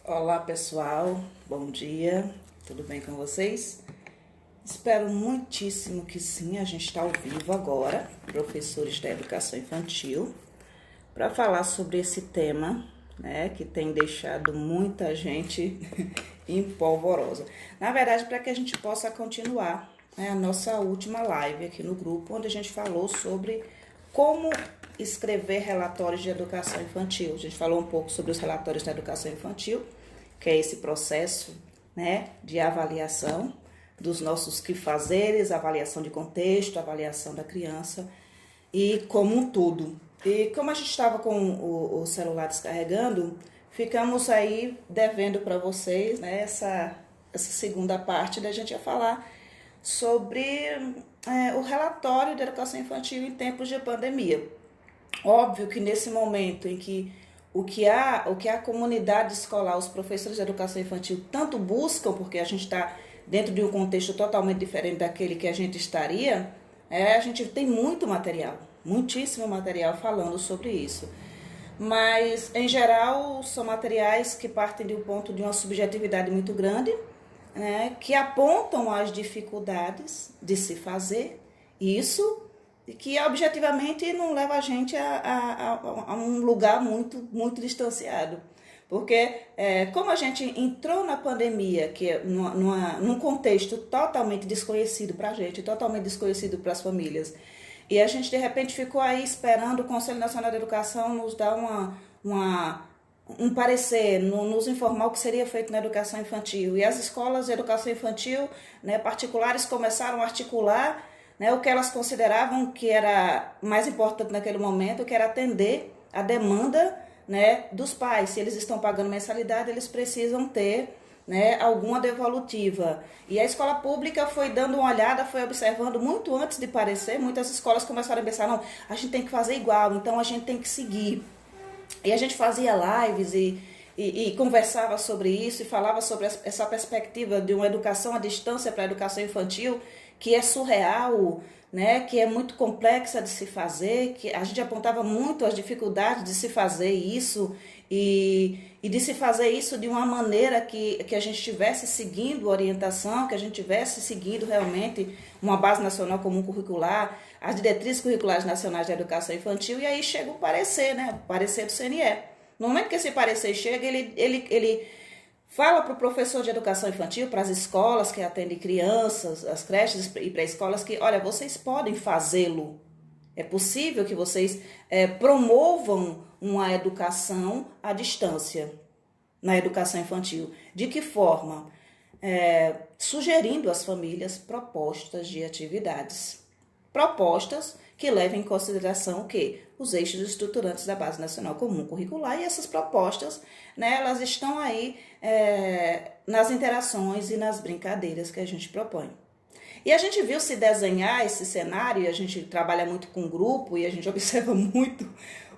Olá pessoal, bom dia, tudo bem com vocês? Espero muitíssimo que sim, a gente está ao vivo agora, professores da educação infantil, para falar sobre esse tema, né, que tem deixado muita gente empolvorosa. Na verdade, para que a gente possa continuar, né, a nossa última live aqui no grupo, onde a gente falou sobre como escrever relatórios de educação infantil. A gente falou um pouco sobre os relatórios da educação infantil, que é esse processo, né, de avaliação dos nossos quefazeres, avaliação de contexto, avaliação da criança e como um todo. E como a gente estava com o celular descarregando, ficamos aí devendo para vocês, né, essa segunda parte da gente ia falar sobre o relatório de educação infantil em tempos de pandemia. Óbvio que nesse momento em que o que a comunidade escolar, os professores de educação infantil tanto buscam, porque a gente está dentro de um contexto totalmente diferente daquele que a gente estaria, a gente tem muito material, muitíssimo material falando sobre isso. Mas, em geral, são materiais que partem de um ponto de uma subjetividade muito grande, né, que apontam as dificuldades de se fazer isso, e que objetivamente não leva a gente a um lugar muito distanciado. Porque como a gente entrou na pandemia, que é num contexto totalmente desconhecido para a gente, totalmente desconhecido para as famílias, e a gente de repente ficou aí esperando o Conselho Nacional de Educação nos dar um parecer, nos informar o que seria feito na educação infantil. E as escolas de educação infantil, né, particulares começaram a articular, né, o que elas consideravam que era mais importante naquele momento, que era atender a demanda, né, dos pais. Se eles estão pagando mensalidade, eles precisam ter, né, alguma devolutiva. E a escola pública foi dando uma olhada, foi observando muito antes de parecer. Muitas escolas começaram a pensar, não, a gente tem que fazer igual, então a gente tem que seguir. E a gente fazia lives e conversava sobre isso e falava sobre essa perspectiva de uma educação à distância para a educação infantil, que é surreal, né, que é muito complexa de se fazer, que a gente apontava muito as dificuldades de se fazer isso e de se fazer isso de uma maneira que a gente estivesse seguindo orientação, que a gente estivesse seguindo realmente uma base nacional comum curricular, as diretrizes curriculares nacionais de educação infantil, e aí chega o parecer, né, o parecer do CNE. No momento que esse parecer chega, ele fala para o professor de educação infantil, para as escolas que atendem crianças, as creches e pré-escolas, que, olha, vocês podem fazê-lo. É possível que vocês promovam uma educação à distância na educação infantil. De que forma? Sugerindo às famílias propostas de atividades. Propostas que levem em consideração o quê? Os eixos estruturantes da Base Nacional Comum Curricular, e essas propostas, né, elas estão aí nas interações e nas brincadeiras que a gente propõe. E a gente viu se desenhar esse cenário, e a gente trabalha muito com grupo, e a gente observa muito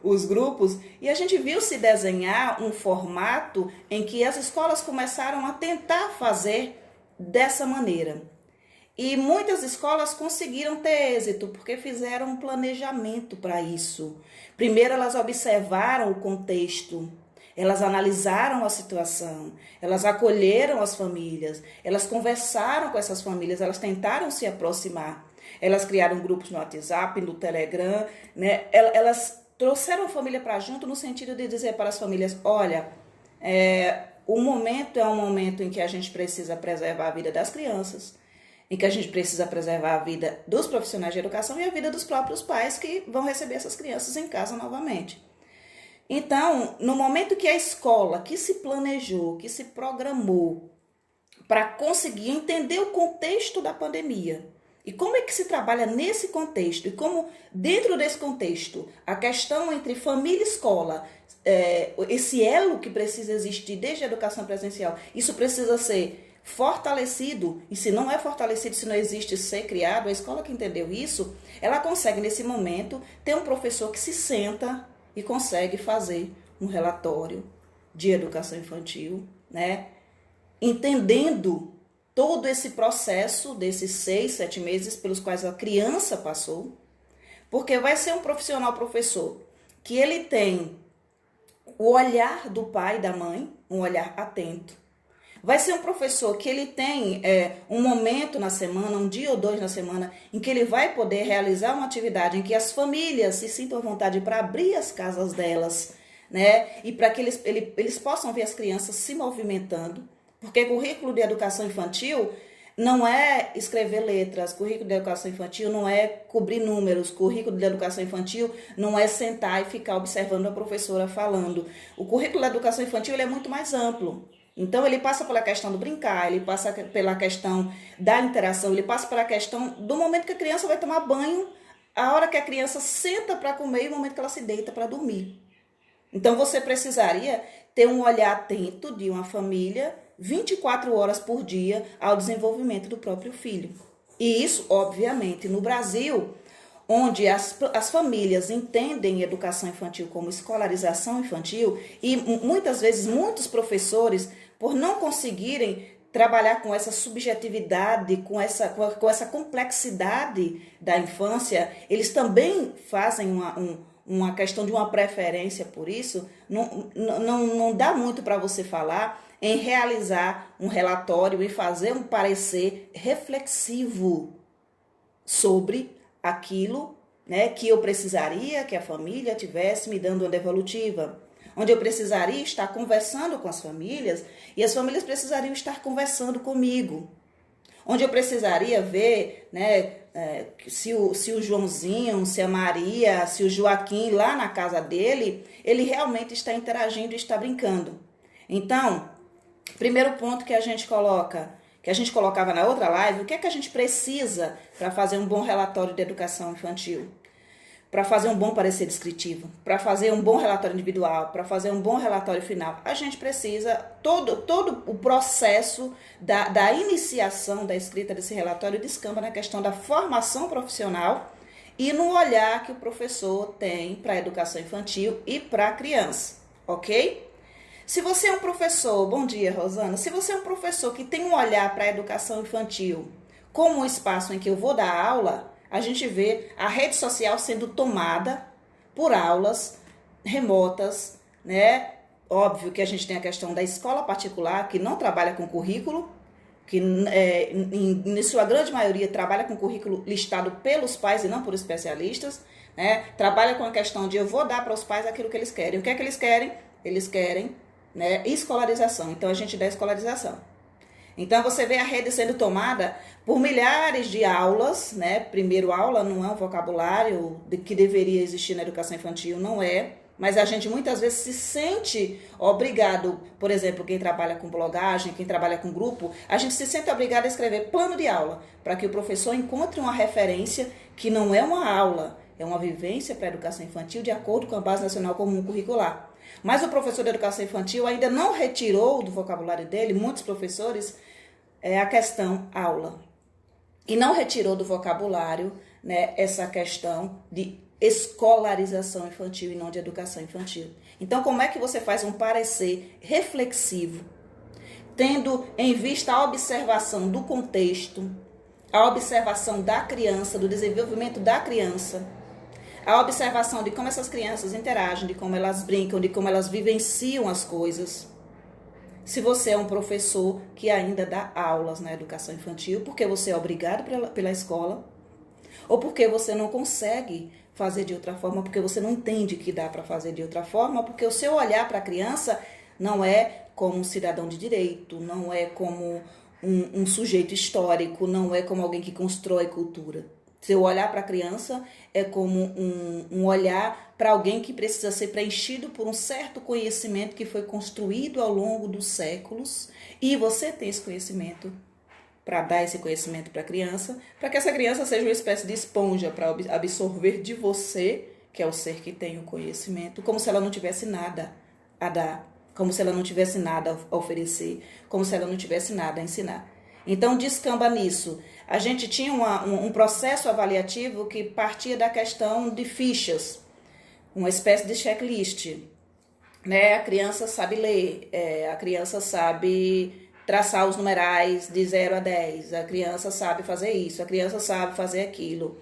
os grupos, e a gente viu se desenhar um formato em que as escolas começaram a tentar fazer dessa maneira. E muitas escolas conseguiram ter êxito, porque fizeram um planejamento para isso. Primeiro elas observaram o contexto, elas analisaram a situação, elas acolheram as famílias, elas conversaram com essas famílias, elas tentaram se aproximar. Elas criaram grupos no WhatsApp, no Telegram, né? Elas trouxeram a família para junto no sentido de dizer para as famílias, olha, o momento é um momento em que a gente precisa preservar a vida das crianças, em que a gente precisa preservar a vida dos profissionais de educação e a vida dos próprios pais que vão receber essas crianças em casa novamente. Então, no momento que a escola, que se planejou, que se programou para conseguir entender o contexto da pandemia, e como é que se trabalha nesse contexto, e como dentro desse contexto, a questão entre família e escola, esse elo que precisa existir desde a educação presencial, isso precisa ser fortalecido, e se não é fortalecido, se não existe ser criado, a escola que entendeu isso, ela consegue nesse momento ter um professor que se senta e consegue fazer um relatório de educação infantil, né, entendendo todo esse processo desses 6, 7 meses pelos quais a criança passou, porque vai ser um profissional professor que ele tem o olhar do pai e da mãe, um olhar atento. Vai ser um professor que ele tem um momento na semana, um dia ou dois na semana, em que ele vai poder realizar uma atividade em que as famílias se sintam à vontade para abrir as casas delas, né? E para que eles possam ver as crianças se movimentando, porque currículo de educação infantil não é escrever letras, currículo de educação infantil não é cobrir números, currículo de educação infantil não é sentar e ficar observando a professora falando. O currículo da educação infantil ele é muito mais amplo. Então, ele passa pela questão do brincar, ele passa pela questão da interação, ele passa pela questão do momento que a criança vai tomar banho, a hora que a criança senta para comer e o momento que ela se deita para dormir. Então, você precisaria ter um olhar atento de uma família 24 horas por dia ao desenvolvimento do próprio filho. E isso, obviamente, no Brasil, onde as famílias entendem educação infantil como escolarização infantil e muitas vezes muitos professores, por não conseguirem trabalhar com essa subjetividade, com essa complexidade da infância, eles também fazem uma questão de uma preferência por isso. Não dá muito para você falar em realizar um relatório e fazer um parecer reflexivo sobre aquilo, né, que eu precisaria que a família tivesse me dando uma devolutiva, onde eu precisaria estar conversando com as famílias e as famílias precisariam estar conversando comigo, onde eu precisaria ver, né, se o Joãozinho, se a Maria, se o Joaquim lá na casa dele, ele realmente está interagindo e está brincando. Então, primeiro ponto que a gente colocava na outra live, o que é que a gente precisa para fazer um bom relatório de educação infantil? Para fazer um bom parecer descritivo, para fazer um bom relatório individual, para fazer um bom relatório final, a gente precisa, todo o processo da iniciação da escrita desse relatório descamba na questão da formação profissional e no olhar que o professor tem para a educação infantil e para a criança, ok? Se você é um professor, bom dia, Rosana, se você é um professor que tem um olhar para a educação infantil como um espaço em que eu vou dar aula, a gente vê a rede social sendo tomada por aulas remotas, né? Óbvio que a gente tem a questão da escola particular, que não trabalha com currículo, que em sua grande maioria trabalha com currículo listado pelos pais e não por especialistas, né? Trabalha com a questão de eu vou dar para os pais aquilo que eles querem. O que é que eles querem? Eles querem, né, escolarização. Então, a gente dá escolarização. Então, você vê a rede sendo tomada por milhares de aulas, né? Primeiro, aula não é um vocabulário que deveria existir na educação infantil, não é. Mas a gente muitas vezes se sente obrigado, por exemplo, quem trabalha com blogagem, quem trabalha com grupo, a gente se sente obrigado a escrever plano de aula, para que o professor encontre uma referência que não é uma aula, é uma vivência para a educação infantil de acordo com a Base Nacional Comum Curricular. Mas o professor de educação infantil ainda não retirou do vocabulário dele, muitos professores, a questão aula. E não retirou do vocabulário, né, essa questão de escolarização infantil e não de educação infantil. Então, como é que você faz um parecer reflexivo, tendo em vista a observação do contexto, a observação da criança, do desenvolvimento da criança, a observação de como essas crianças interagem, de como elas brincam, de como elas vivenciam as coisas. Se você é um professor que ainda dá aulas na educação infantil, porque você é obrigado pela escola, ou porque você não consegue fazer de outra forma, porque você não entende que dá para fazer de outra forma, porque o seu olhar para a criança não é como um cidadão de direito, não é como um sujeito histórico, não é como alguém que constrói cultura. Seu olhar para a criança é como um olhar para alguém que precisa ser preenchido por um certo conhecimento que foi construído ao longo dos séculos, e você tem esse conhecimento para dar esse conhecimento para a criança, para que essa criança seja uma espécie de esponja para absorver de você, que é o ser que tem o conhecimento, como se ela não tivesse nada a dar, como se ela não tivesse nada a oferecer, como se ela não tivesse nada a ensinar. Então, descamba nisso. A gente tinha um processo avaliativo que partia da questão de fichas, uma espécie de checklist, né? A criança sabe ler, a criança sabe traçar os numerais de 0 a 10, a criança sabe fazer isso, a criança sabe fazer aquilo.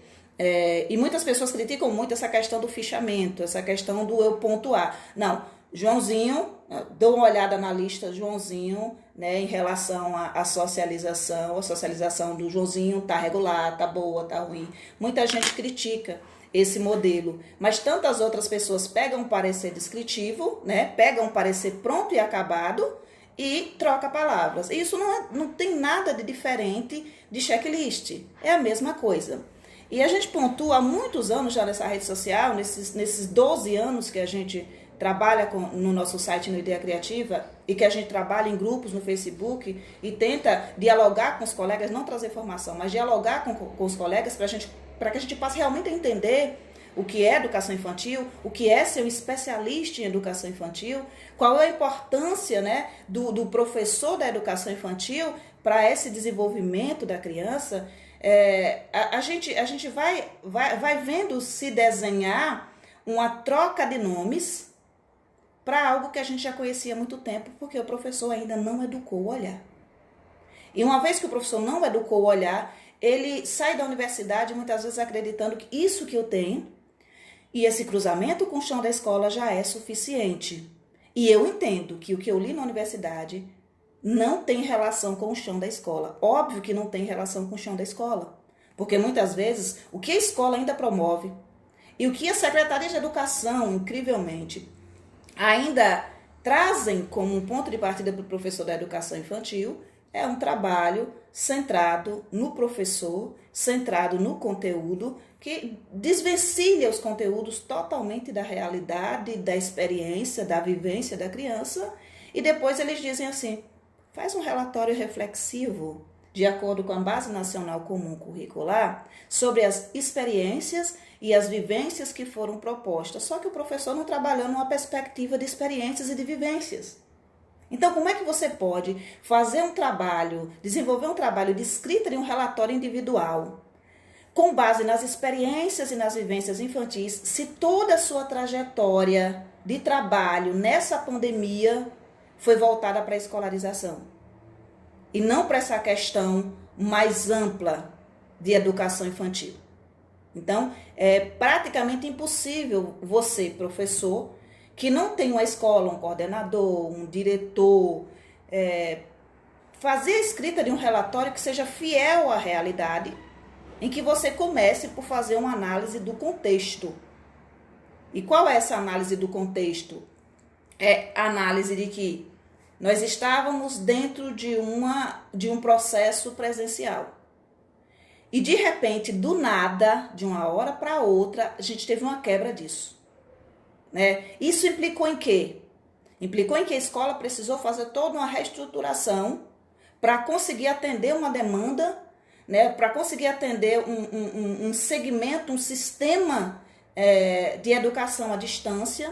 E muitas pessoas criticam muito essa questão do fichamento, essa questão do eu pontuar. Não, Joãozinho, dou uma olhada na lista, Joãozinho, né, em relação à socialização, a socialização do Joãozinho tá regular, tá boa, tá ruim. Muita gente critica esse modelo, mas tantas outras pessoas pegam um parecer descritivo, né, pegam um parecer pronto e acabado e troca palavras. Isso não tem nada de diferente de checklist, é a mesma coisa. E a gente pontua há muitos anos já nessa rede social, nesses 12 anos que a gente trabalha no nosso site no Ideia Criativa e que a gente trabalha em grupos no Facebook e tenta dialogar com os colegas, não trazer formação, mas dialogar com os colegas para que a gente passe realmente a entender o que é educação infantil, o que é ser um especialista em educação infantil, qual é a importância, né, do professor da educação infantil para esse desenvolvimento da criança. A gente vai vendo se desenhar uma troca de nomes para algo que a gente já conhecia há muito tempo, porque o professor ainda não educou o olhar. E uma vez que o professor não educou o olhar, ele sai da universidade muitas vezes acreditando que isso que eu tenho e esse cruzamento com o chão da escola já é suficiente. E eu entendo que o que eu li na universidade não tem relação com o chão da escola. Óbvio que não tem relação com o chão da escola. Porque muitas vezes o que a escola ainda promove e o que a Secretaria de Educação, incrivelmente, ainda trazem como um ponto de partida para o professor da educação infantil é um trabalho centrado no professor, centrado no conteúdo, que desvencilha os conteúdos totalmente da realidade, da experiência, da vivência da criança, e depois eles dizem assim, faz um relatório reflexivo, de acordo com a Base Nacional Comum Curricular, sobre as experiências e as vivências que foram propostas. Só que o professor não trabalhou numa perspectiva de experiências e de vivências. Então, como é que você pode fazer um trabalho, desenvolver um trabalho de escrita de um relatório individual, com base nas experiências e nas vivências infantis, se toda a sua trajetória de trabalho nessa pandemia foi voltada para a escolarização? E não para essa questão mais ampla de educação infantil. Então, é praticamente impossível você, professor, que não tem uma escola, um coordenador, um diretor, fazer a escrita de um relatório que seja fiel à realidade, em que você comece por fazer uma análise do contexto. E qual é essa análise do contexto? É a análise de que nós estávamos dentro de um processo presencial. E de repente, do nada, de uma hora para outra, a gente teve uma quebra disso. Né? Isso implicou em quê? Implicou em que a escola precisou fazer toda uma reestruturação para conseguir atender uma demanda, né? Para conseguir atender um segmento, um sistema de educação à distância,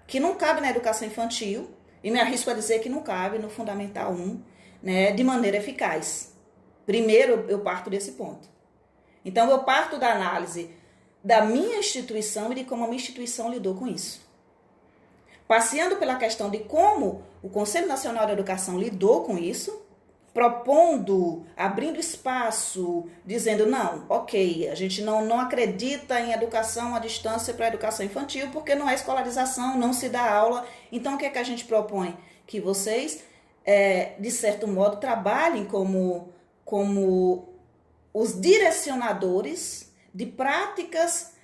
que não cabe na educação infantil, e me arrisco a dizer que não cabe no Fundamental 1, né, de maneira eficaz. Primeiro, eu parto desse ponto. Então, eu parto da análise da minha instituição e de como a minha instituição lidou com isso. Passeando pela questão de como o Conselho Nacional de Educação lidou com isso, propondo, abrindo espaço, dizendo, não, ok, a gente não acredita em educação à distância para a educação infantil, porque não é escolarização, não se dá aula. Então, o que é que a gente propõe? Que vocês, de certo modo, trabalhem como os direcionadores de práticas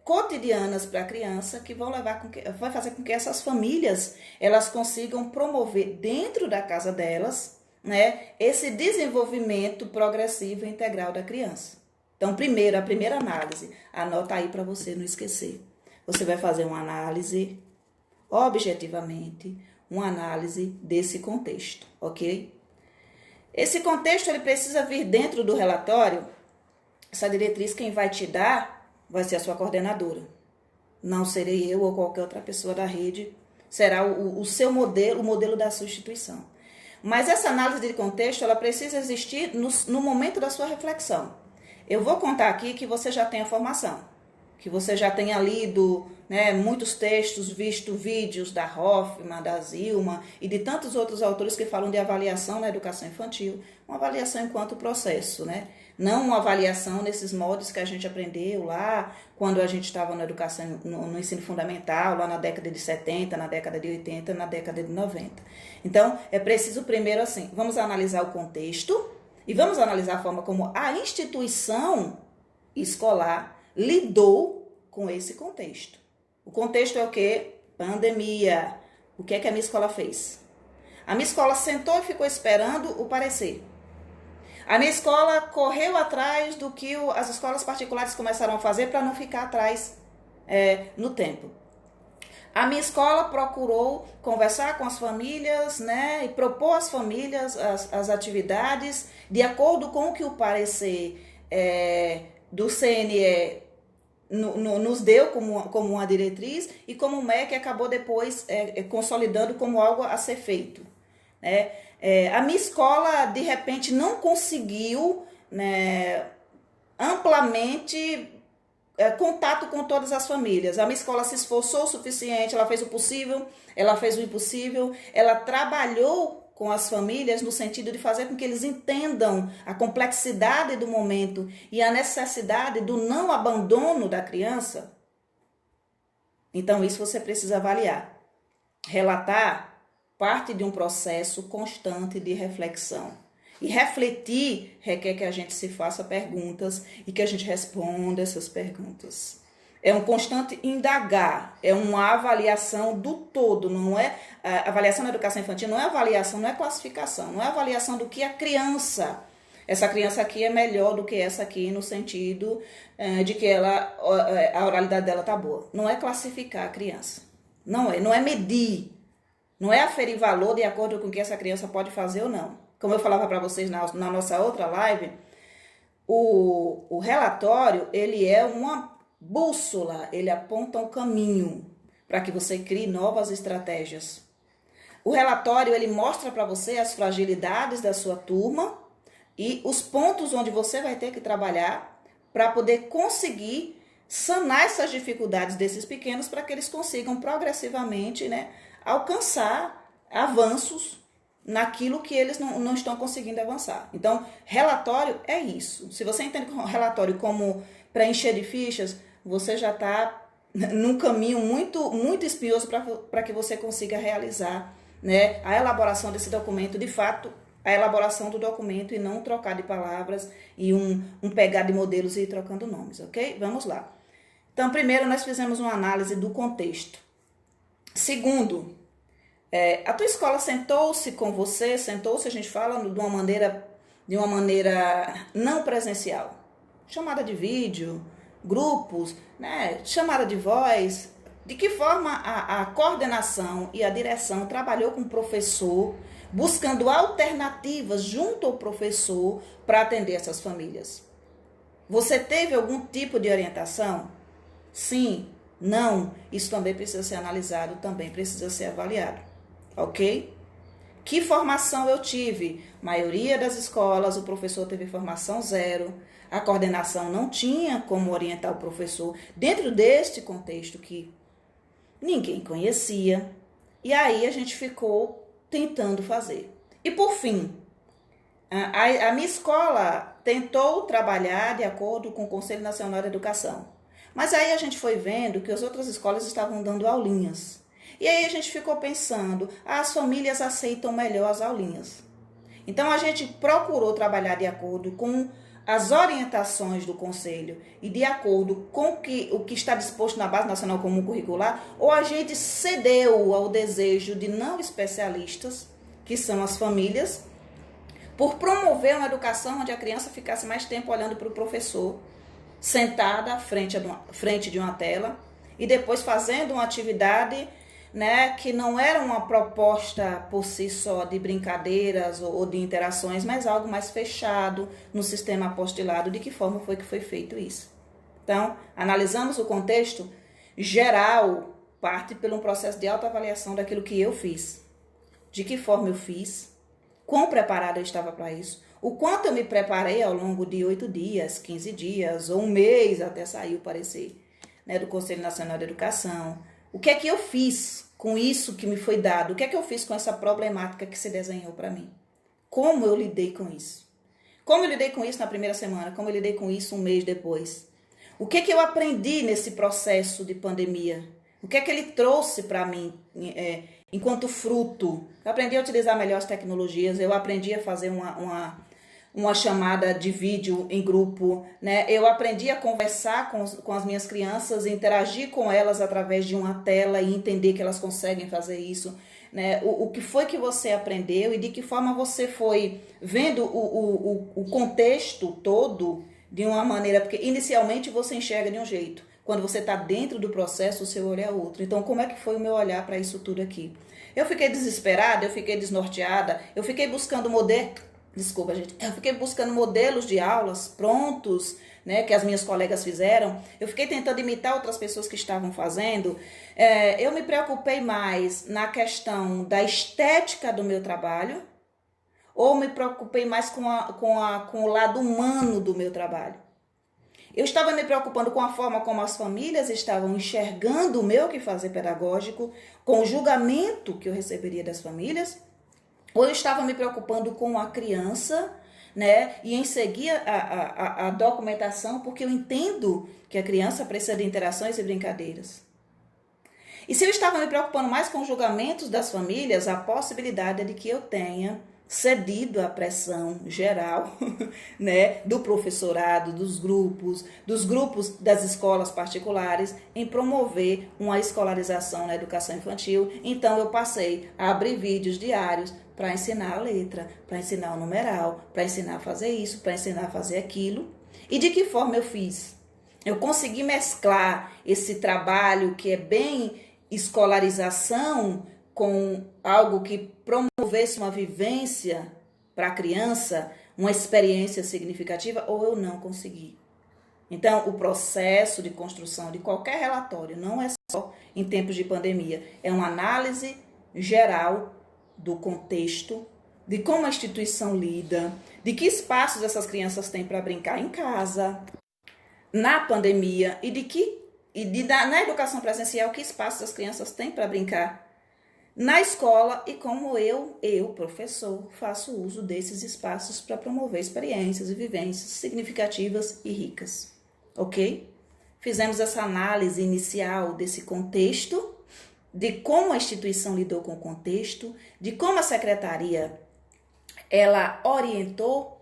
cotidianas para a criança, que vai fazer com que essas famílias elas consigam promover dentro da casa delas, né, esse desenvolvimento progressivo e integral da criança. Então, a primeira análise, anota aí para você não esquecer. Você vai fazer uma análise, objetivamente, uma análise desse contexto, ok? Esse contexto ele precisa vir dentro do relatório. Essa diretriz quem vai te dar vai ser a sua coordenadora. Não serei eu ou qualquer outra pessoa da rede. Será o seu modelo, o modelo da sua instituição. Mas essa análise de contexto ela precisa existir no momento da sua reflexão. Eu vou contar aqui que você já tem a formação. que você já tenha lido, né, muitos textos, visto vídeos da Hoffman, da Zilma e de tantos outros autores que falam de avaliação na educação infantil, uma avaliação enquanto processo, né? Não uma avaliação nesses moldes que a gente aprendeu lá quando a gente estava na educação, no ensino fundamental, lá na década de 70, na década de 80, na década de 90. Então, é preciso primeiro assim, vamos analisar o contexto e vamos analisar a forma como a instituição escolar lidou com esse contexto. O contexto é o quê? Pandemia. O que é que a minha escola fez? A minha escola sentou e ficou esperando o parecer. A minha escola correu atrás do que as escolas particulares começaram a fazer para não ficar atrás no tempo. A minha escola procurou conversar com as famílias, né, e propor às famílias as atividades de acordo com o que o parecer do CNE nos deu como uma diretriz e como o MEC acabou depois consolidando como algo a ser feito. Né? A minha escola, de repente, não conseguiu, né, amplamente contato com todas as famílias. A minha escola se esforçou o suficiente, ela fez o possível, ela fez o impossível, ela trabalhou com as famílias no sentido de fazer com que eles entendam a complexidade do momento e a necessidade do não abandono da criança. Então, isso você precisa avaliar. Relatar parte de um processo constante de reflexão. E refletir requer que a gente se faça perguntas e que a gente responda essas perguntas. É um constante indagar, é uma avaliação do todo, não é? A avaliação na educação infantil não é avaliação, não é classificação, não é avaliação do que a criança. Essa criança aqui é melhor do que essa aqui no sentido de que a oralidade dela tá boa. Não é classificar a criança, não é medir, não é aferir valor de acordo com o que essa criança pode fazer ou não. Como eu falava para vocês na nossa outra live, o relatório, ele é uma bússola, ele aponta um caminho para que você crie novas estratégias. O relatório, ele mostra para você as fragilidades da sua turma e os pontos onde você vai ter que trabalhar para poder conseguir sanar essas dificuldades desses pequenos para que eles consigam progressivamente, né, alcançar avanços naquilo que eles não estão conseguindo avançar. Então, relatório é isso. Se você entende o relatório como preencher de fichas, você já está num caminho muito, muito espinhoso para que você consiga realizar, né, a elaboração desse documento, de fato, a elaboração do documento e não trocar de palavras e um pegar de modelos e ir trocando nomes, ok? Vamos lá. Então, primeiro, nós fizemos uma análise do contexto. Segundo, a tua escola sentou-se com você, a gente fala de uma maneira não presencial, chamada de vídeo, grupos, né, chamada de voz. De que forma a coordenação e a direção trabalhou com o professor, buscando alternativas junto ao professor para atender essas famílias? Você teve algum tipo de orientação? Sim, não. Isso também precisa ser analisado, também precisa ser avaliado. Ok? Que formação eu tive? Maioria das escolas, o professor teve formação zero, a coordenação não tinha como orientar o professor dentro deste contexto que ninguém conhecia. E aí a gente ficou tentando fazer. E por fim, a minha escola tentou trabalhar de acordo com o Conselho Nacional de Educação. Mas aí a gente foi vendo que as outras escolas estavam dando aulinhas. E aí a gente ficou pensando, as famílias aceitam melhor as aulinhas. Então a gente procurou trabalhar de acordo com as orientações do Conselho e de acordo com o que está disposto na Base Nacional Comum Curricular, ou a gente cedeu ao desejo de não especialistas, que são as famílias, por promover uma educação onde a criança ficasse mais tempo olhando para o professor, sentada à frente de uma tela, e depois fazendo uma atividade, né, que não era uma proposta por si só de brincadeiras ou de interações, mas algo mais fechado no sistema apostilado. De que forma foi que foi feito isso? Então, analisamos o contexto geral, parte por um processo de autoavaliação daquilo que eu fiz. De que forma eu fiz? Quão preparada eu estava para isso? O quanto eu me preparei ao longo de 8 dias, 15 dias ou um mês até sair o parecer? né, do Conselho Nacional de Educação. O que é que eu fiz com isso que me foi dado? O que é que eu fiz com essa problemática que se desenhou para mim? Como eu lidei com isso? Como eu lidei com isso na primeira semana? Como eu lidei com isso um mês depois? O que é que eu aprendi nesse processo de pandemia? O que é que ele trouxe para mim enquanto fruto? Eu aprendi a utilizar melhor as tecnologias, eu aprendi a fazer uma chamada de vídeo em grupo, né? Eu aprendi a conversar com as minhas crianças, interagir com elas através de uma tela e entender que elas conseguem fazer isso, né? O que foi que você aprendeu e de que forma você foi vendo o contexto todo de uma maneira, porque inicialmente você enxerga de um jeito, quando você está dentro do processo, o seu olhar é outro. Então, como é que foi o meu olhar para isso tudo aqui? Eu fiquei desesperada, eu fiquei desnorteada, eu fiquei buscando Desculpa, gente. Eu fiquei buscando modelos de aulas prontos, né, que as minhas colegas fizeram. Eu fiquei tentando imitar outras pessoas que estavam fazendo. Eu me preocupei mais na questão da estética do meu trabalho ou me preocupei mais com o lado humano do meu trabalho? Eu estava me preocupando com a forma como as famílias estavam enxergando o meu quefazer pedagógico, com o julgamento que eu receberia das famílias, ou eu estava me preocupando com a criança, né, e em seguir a documentação, porque eu entendo que a criança precisa de interações e brincadeiras. E se eu estava me preocupando mais com os julgamentos das famílias, a possibilidade é de que eu tenha cedido à pressão geral, né, do professorado, dos grupos das escolas particulares em promover uma escolarização na educação infantil. Então eu passei a abrir vídeos diários para ensinar a letra, para ensinar o numeral, para ensinar a fazer isso, para ensinar a fazer aquilo. E de que forma eu fiz? Eu consegui mesclar esse trabalho que é bem escolarização com algo que promovesse uma vivência para a criança, uma experiência significativa, ou eu não consegui. Então, o processo de construção de qualquer relatório não é só em tempos de pandemia, é uma análise geral do contexto, de como a instituição lida, de que espaços essas crianças têm para brincar em casa, na pandemia, na educação presencial, que espaços as crianças têm para brincar na escola e como eu, professor, faço uso desses espaços para promover experiências e vivências significativas e ricas, ok? Fizemos essa análise inicial desse contexto, de como a instituição lidou com o contexto, de como a secretaria ela orientou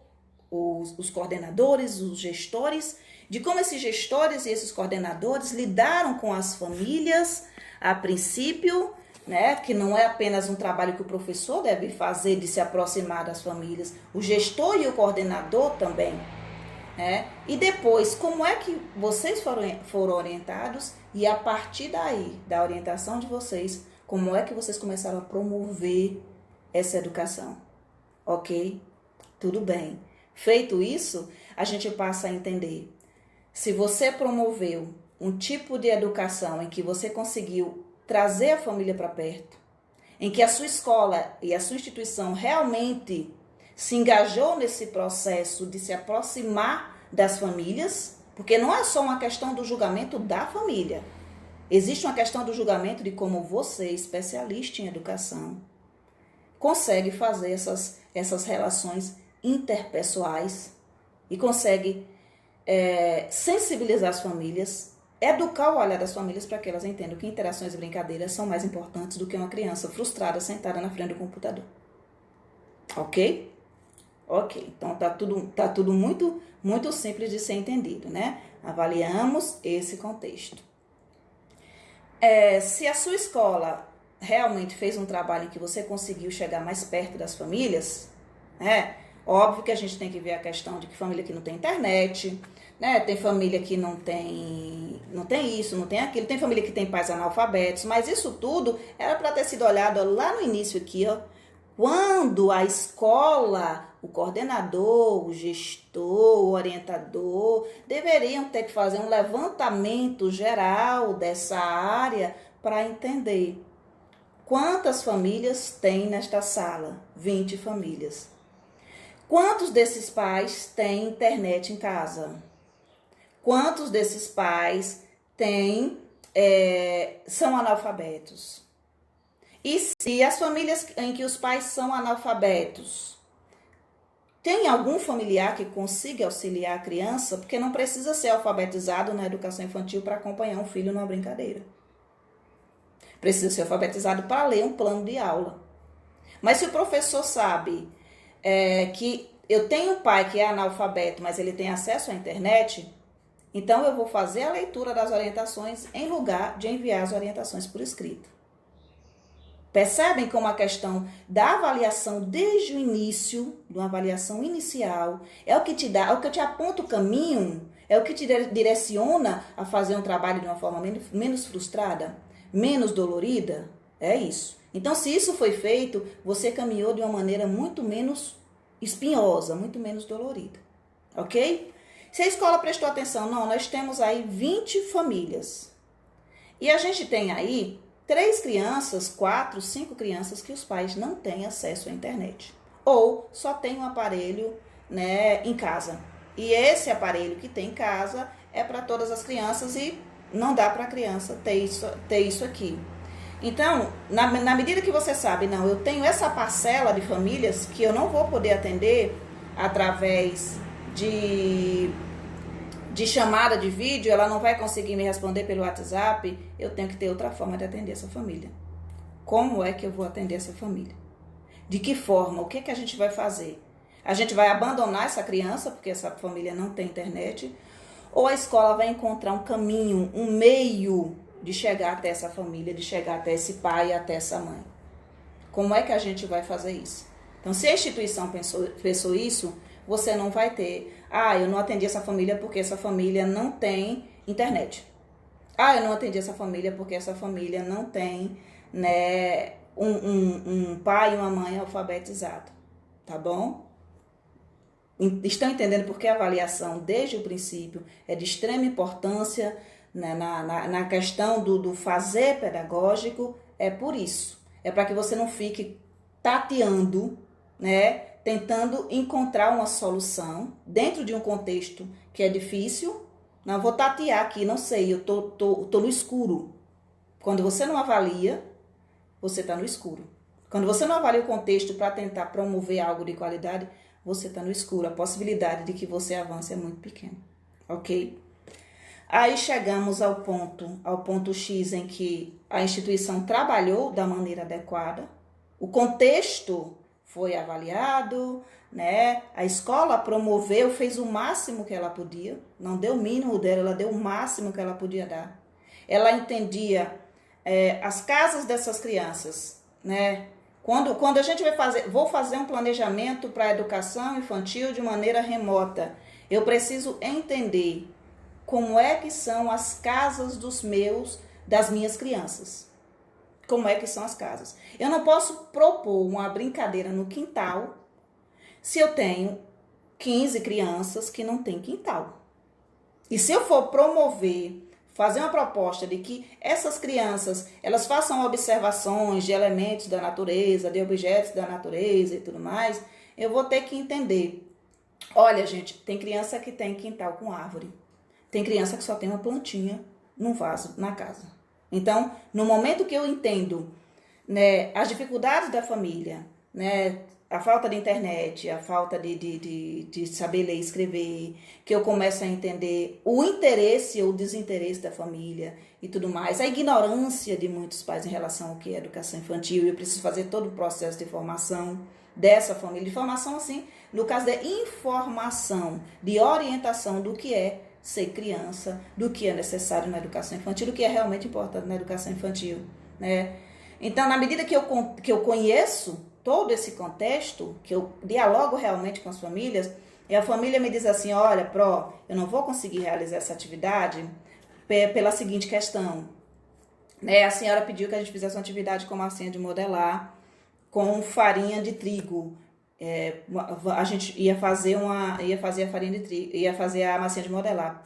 os coordenadores, os gestores, de como esses gestores e esses coordenadores lidaram com as famílias a princípio, né, que não é apenas um trabalho que o professor deve fazer de se aproximar das famílias, o gestor e o coordenador também, né? E depois, como é que vocês foram orientados e a partir daí, da orientação de vocês, como é que vocês começaram a promover essa educação, ok? Tudo bem. Feito isso, a gente passa a entender. Se você promoveu um tipo de educação em que você conseguiu trazer a família para perto, em que a sua escola e a sua instituição realmente se engajou nesse processo de se aproximar das famílias, porque não é só uma questão do julgamento da família, existe uma questão do julgamento de como você, especialista em educação, consegue fazer essas relações interpessoais e consegue sensibilizar as famílias, educar o olhar das famílias para que elas entendam que interações e brincadeiras são mais importantes do que uma criança frustrada sentada na frente do computador. Ok? Ok. Então tá tudo muito, muito simples de ser entendido, né? Avaliamos esse contexto. Se a sua escola realmente fez um trabalho em que você conseguiu chegar mais perto das famílias, né? Óbvio que a gente tem que ver a questão de que família que não tem internet, né? Tem família que não tem isso, não tem aquilo, tem família que tem pais analfabetos, mas isso tudo era para ter sido olhado lá no início aqui, ó, quando a escola, o coordenador, o gestor, o orientador deveriam ter que fazer um levantamento geral dessa área para entender quantas famílias tem nesta sala, 20 famílias. Quantos desses pais têm internet em casa? Quantos desses pais são analfabetos. E se as famílias em que os pais são analfabetos, tem algum familiar que consiga auxiliar a criança? Porque não precisa ser alfabetizado na educação infantil para acompanhar um filho numa brincadeira. Precisa ser alfabetizado para ler um plano de aula. Mas se o professor sabe que eu tenho um pai que é analfabeto, mas ele tem acesso à internet, então eu vou fazer a leitura das orientações em lugar de enviar as orientações por escrito. Percebem como a questão da avaliação desde o início, de uma avaliação inicial, é o que te dá, é o que te aponta o caminho, é o que te direciona a fazer um trabalho de uma forma menos frustrada, menos dolorida? É isso. Então, se isso foi feito, você caminhou de uma maneira muito menos espinhosa, muito menos dolorida. Ok? Se a escola prestou atenção, não, nós temos aí 20 famílias. E a gente tem aí 3 crianças, 4, 5 crianças que os pais não têm acesso à internet. Ou só tem um aparelho, né, em casa. E esse aparelho que tem em casa é para todas as crianças e não dá para a criança ter isso aqui. Então, na medida que você sabe, não, eu tenho essa parcela de famílias que eu não vou poder atender através de chamada de vídeo, ela não vai conseguir me responder pelo WhatsApp, eu tenho que ter outra forma de atender essa família. Como é que eu vou atender essa família? De que forma? O que que a gente vai fazer? A gente vai abandonar essa criança, porque essa família não tem internet, ou a escola vai encontrar um caminho, um meio de chegar até essa família, de chegar até esse pai, até essa mãe? Como é que a gente vai fazer isso? Então, se a instituição pensou isso, você não vai ter, eu não atendi essa família porque essa família não tem internet. Eu não atendi essa família porque essa família não tem, né, um pai e uma mãe alfabetizado. Tá bom? Estão entendendo porque a avaliação, desde o princípio, é de extrema importância, né, na questão do fazer pedagógico? É por isso. É para que você não fique tateando, né, tentando encontrar uma solução dentro de um contexto que é difícil. Não vou tatear aqui, não sei, eu tô no escuro. Quando você não avalia, você está no escuro. Quando você não avalia o contexto para tentar promover algo de qualidade, você está no escuro. A possibilidade de que você avance é muito pequena, ok? Aí chegamos ao ponto X em que a instituição trabalhou da maneira adequada, o contexto foi avaliado, né? A escola promoveu, fez o máximo que ela podia, não deu o mínimo dela, ela deu o máximo que ela podia dar. Ela entendia as casas dessas crianças, né? Quando a gente vou fazer um planejamento para a educação infantil de maneira remota, eu preciso entender como é que são as casas das minhas crianças. Como é que são as casas. Eu não posso propor uma brincadeira no quintal se eu tenho 15 crianças que não têm quintal. E se eu for fazer uma proposta de que essas crianças, elas façam observações de elementos da natureza, de objetos da natureza e tudo mais, eu vou ter que entender. Olha, gente, tem criança que tem quintal com árvore. Tem criança que só tem uma plantinha num vaso na casa. Então, no momento que eu entendo, né, as dificuldades da família, né, a falta de internet, a falta de saber ler e escrever, que eu começo a entender o interesse ou desinteresse da família e tudo mais, a ignorância de muitos pais em relação ao que é educação infantil, eu preciso fazer todo o processo de formação dessa família, de formação assim, no caso de informação, de orientação do que é ser criança, do que é necessário na educação infantil, do que é realmente importante na educação infantil, né? Então, na medida que eu conheço todo esse contexto, que eu dialogo realmente com as famílias, e a família me diz assim, olha, eu não vou conseguir realizar essa atividade pela seguinte questão, né? A senhora pediu que a gente fizesse uma atividade com massinha de modelar, com farinha de trigo. A gente ia fazer a farinha de trigo, ia fazer a massinha de modelar.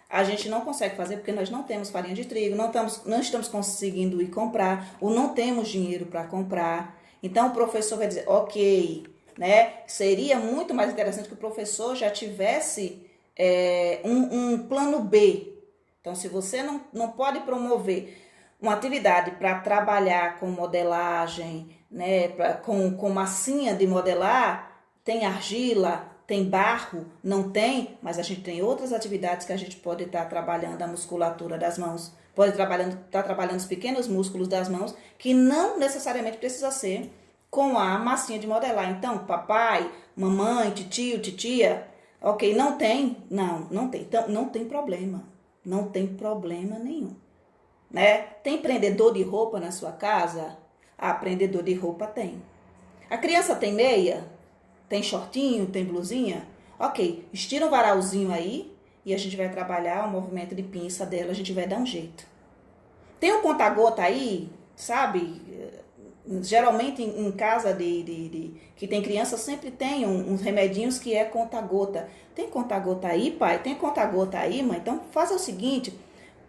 A gente não consegue fazer porque nós não temos farinha de trigo, não estamos conseguindo ir comprar, ou não temos dinheiro para comprar. Então, o professor vai dizer, ok, né? Seria muito mais interessante que o professor já tivesse um plano B, Então, se você não pode promover uma atividade para trabalhar com modelagem, né, com massinha de modelar, tem argila, tem barro, não tem, mas a gente tem outras atividades que a gente pode estar trabalhando a musculatura das mãos, pode estar trabalhando os pequenos músculos das mãos, que não necessariamente precisa ser com a massinha de modelar. Então, papai, mamãe, titio, titia, ok, não tem? Não tem. Então, não tem problema. Não tem problema nenhum. Né? Tem prendedor de roupa na sua casa? Ah, prendedor de roupa tem. A criança tem meia? Tem shortinho? Tem blusinha? Ok, estira um varalzinho aí e a gente vai trabalhar o movimento de pinça dela, a gente vai dar um jeito. Tem um conta-gota aí, sabe? Geralmente em casa que tem criança sempre tem uns remedinhos que é conta-gota. Tem conta-gota aí, pai? Tem conta-gota aí, mãe? Então faz o seguinte,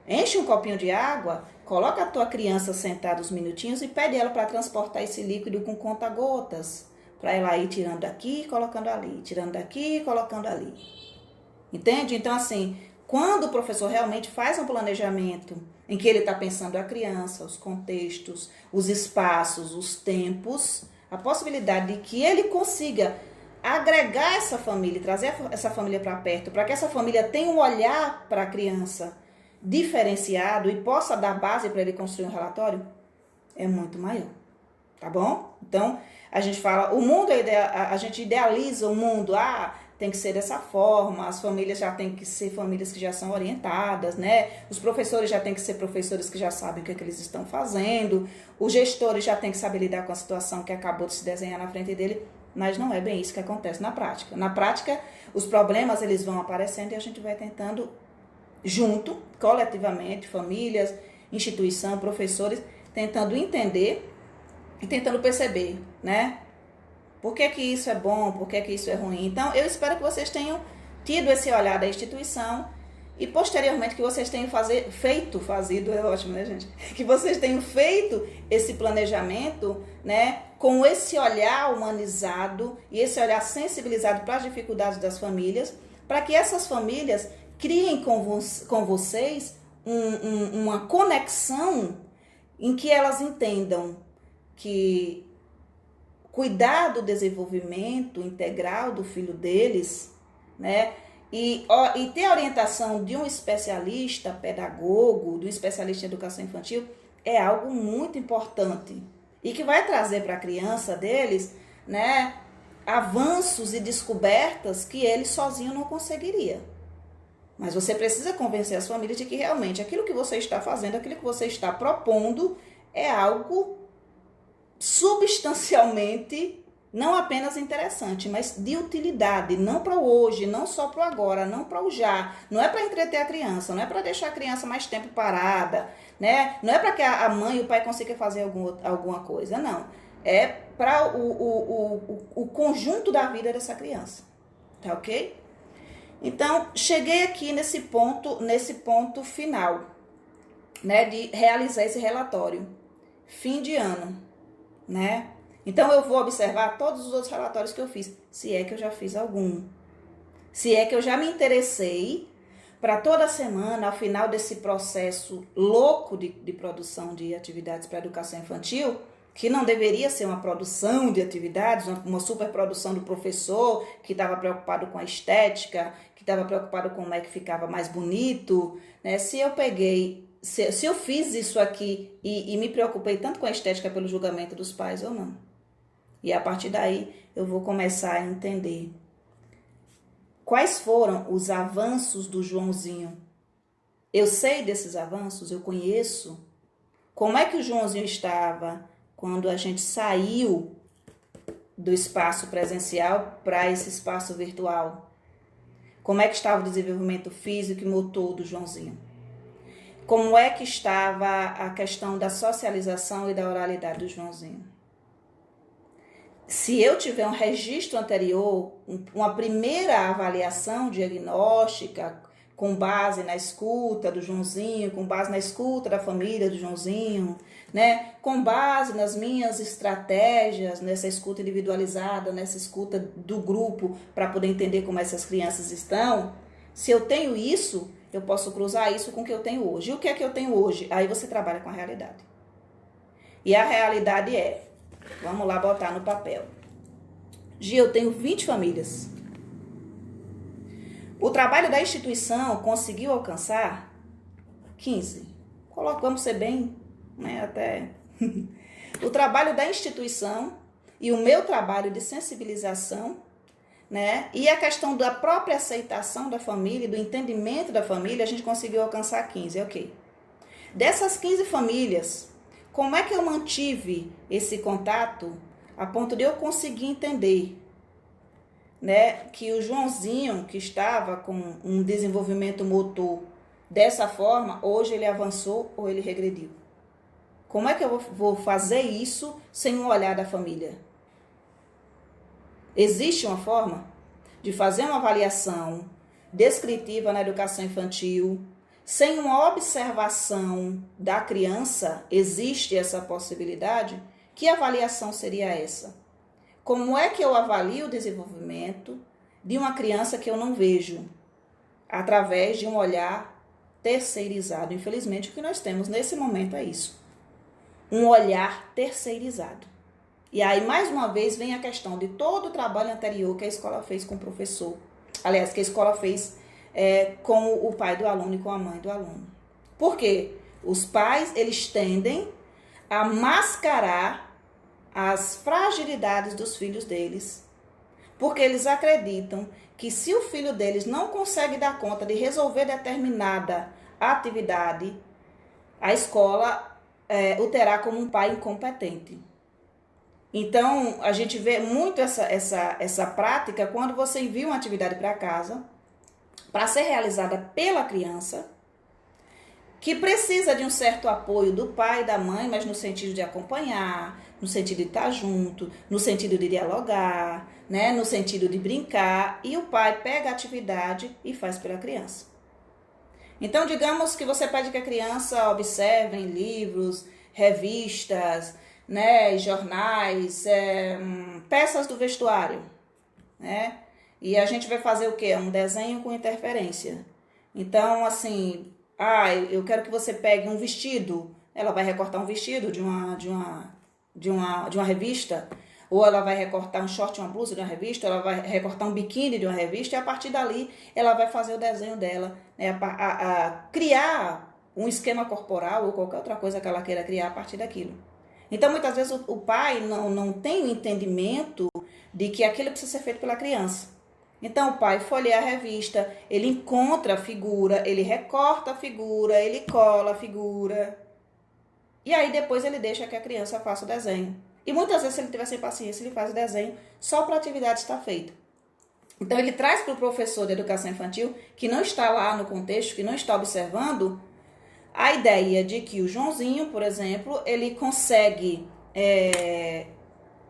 enche um copinho de água, coloca a tua criança sentada uns minutinhos e pede ela para transportar esse líquido com conta-gotas. Para ela ir tirando daqui e colocando ali, tirando daqui e colocando ali. Entende? Então assim, quando o professor realmente faz um planejamento em que ele está pensando a criança, os contextos, os espaços, os tempos, a possibilidade de que ele consiga agregar essa família, trazer essa família para perto, para que essa família tenha um olhar para a criança diferenciado e possa dar base para ele construir um relatório, é muito maior, tá bom? Então, a gente fala, o mundo, a gente idealiza o mundo, tem que ser dessa forma, as famílias já têm que ser famílias que já são orientadas, né? Os professores já têm que ser professores que já sabem o que eles estão fazendo, os gestores já têm que saber lidar com a situação que acabou de se desenhar na frente dele, mas não é bem isso que acontece na prática. Na prática, os problemas eles vão aparecendo e a gente vai tentando, junto, coletivamente, famílias, instituição, professores, tentando entender e tentando perceber, né? Por que que isso é bom? Por que que isso é ruim? Então, eu espero que vocês tenham tido esse olhar da instituição e, posteriormente, que vocês tenham fazido, é ótimo, né, gente? Que vocês tenham feito esse planejamento, né, com esse olhar humanizado e esse olhar sensibilizado para as dificuldades das famílias, para que essas famílias criem com vocês uma conexão em que elas entendam que cuidar do desenvolvimento integral do filho deles, né? E ter a orientação de um especialista pedagogo, de um especialista em educação infantil, é algo muito importante. E que vai trazer para a criança deles, né, avanços e descobertas que ele sozinho não conseguiria. Mas você precisa convencer as famílias de que realmente aquilo que você está fazendo, aquilo que você está propondo, é algo substancialmente não apenas interessante, mas de utilidade, não para o hoje, não só para o agora, não para o já. Não é para entreter a criança, não é para deixar a criança mais tempo parada, né? Não é para que a mãe e o pai consigam fazer alguma coisa, não. É para o conjunto da vida dessa criança, tá ok? Então, cheguei aqui nesse ponto final, né, de realizar esse relatório, fim de ano, né? Então, eu vou observar todos os outros relatórios que eu fiz, se é que eu já fiz algum. Se é que eu já me interessei para toda semana, ao final desse processo louco de produção de atividades para a educação infantil, que não deveria ser uma produção de atividades, uma superprodução do professor que estava preocupado com a estética, que estava preocupado com como é que ficava mais bonito, né? Se eu fiz isso aqui e me preocupei tanto com a estética pelo julgamento dos pais ou não. E a partir daí eu vou começar a entender quais foram os avanços do Joãozinho. Eu sei desses avanços, eu conheço. Como é que o Joãozinho estava quando a gente saiu do espaço presencial para esse espaço virtual? Como é que estava o desenvolvimento físico e motor do Joãozinho? Como é que estava a questão da socialização e da oralidade do Joãozinho? Se eu tiver um registro anterior, uma primeira avaliação diagnóstica, com base na escuta do Joãozinho, com base na escuta da família do Joãozinho, né? Com base nas minhas estratégias, nessa escuta individualizada, nessa escuta do grupo, para poder entender como essas crianças estão, se eu tenho isso, eu posso cruzar isso com o que eu tenho hoje. E o que é que eu tenho hoje? Aí você trabalha com a realidade. E a realidade é, vamos lá botar no papel. Gia, eu tenho 20 famílias. O trabalho da instituição conseguiu alcançar 15. Vamos ser bem, né, até... O trabalho da instituição e o meu trabalho de sensibilização, né, e a questão da própria aceitação da família, do entendimento da família, a gente conseguiu alcançar 15, ok. Dessas 15 famílias, como é que eu mantive esse contato a ponto de eu conseguir entender, né, que o Joãozinho, que estava com um desenvolvimento motor dessa forma, hoje ele avançou ou ele regrediu? Como é que eu vou fazer isso sem um olhar da família? Existe uma forma de fazer uma avaliação descritiva na educação infantil sem uma observação da criança? Existe essa possibilidade? Que avaliação seria essa? Como é que eu avalio o desenvolvimento de uma criança que eu não vejo? Através de um olhar terceirizado. Infelizmente, o que nós temos nesse momento é isso. Um olhar terceirizado. E aí, mais uma vez, vem a questão de todo o trabalho anterior que a escola fez com o professor. Aliás, que a escola fez com o pai do aluno e com a mãe do aluno. Por quê? Os pais, eles tendem a mascarar as fragilidades dos filhos deles, porque eles acreditam que se o filho deles não consegue dar conta de resolver determinada atividade, a escola o terá como um pai incompetente. Então, a gente vê muito essa prática quando você envia uma atividade para casa, para ser realizada pela criança, que precisa de um certo apoio do pai e da mãe, mas no sentido de acompanhar, no sentido de estar junto, no sentido de dialogar, né, no sentido de brincar, e o pai pega a atividade e faz pela criança. Então, digamos que você pede que a criança observe em livros, revistas, né, jornais, peças do vestuário, né? E a gente vai fazer o quê? Um desenho com interferência. Então, assim, eu quero que você pegue um vestido. Ela vai recortar um vestido de uma revista, ou ela vai recortar um short, uma blusa de uma revista, ela vai recortar um biquíni de uma revista, e a partir dali ela vai fazer o desenho dela, né, criar um esquema corporal ou qualquer outra coisa que ela queira criar a partir daquilo. Então, muitas vezes o pai não tem o entendimento de que aquilo precisa ser feito pela criança. Então, o pai folheia a revista, ele encontra a figura, ele recorta a figura, ele cola a figura, e aí depois ele deixa que a criança faça o desenho. E muitas vezes, se ele tiver sem paciência, ele faz o desenho só para a atividade estar feita. Então, ele traz para o professor de educação infantil, que não está lá no contexto, que não está observando, a ideia de que o Joãozinho, por exemplo, ele consegue,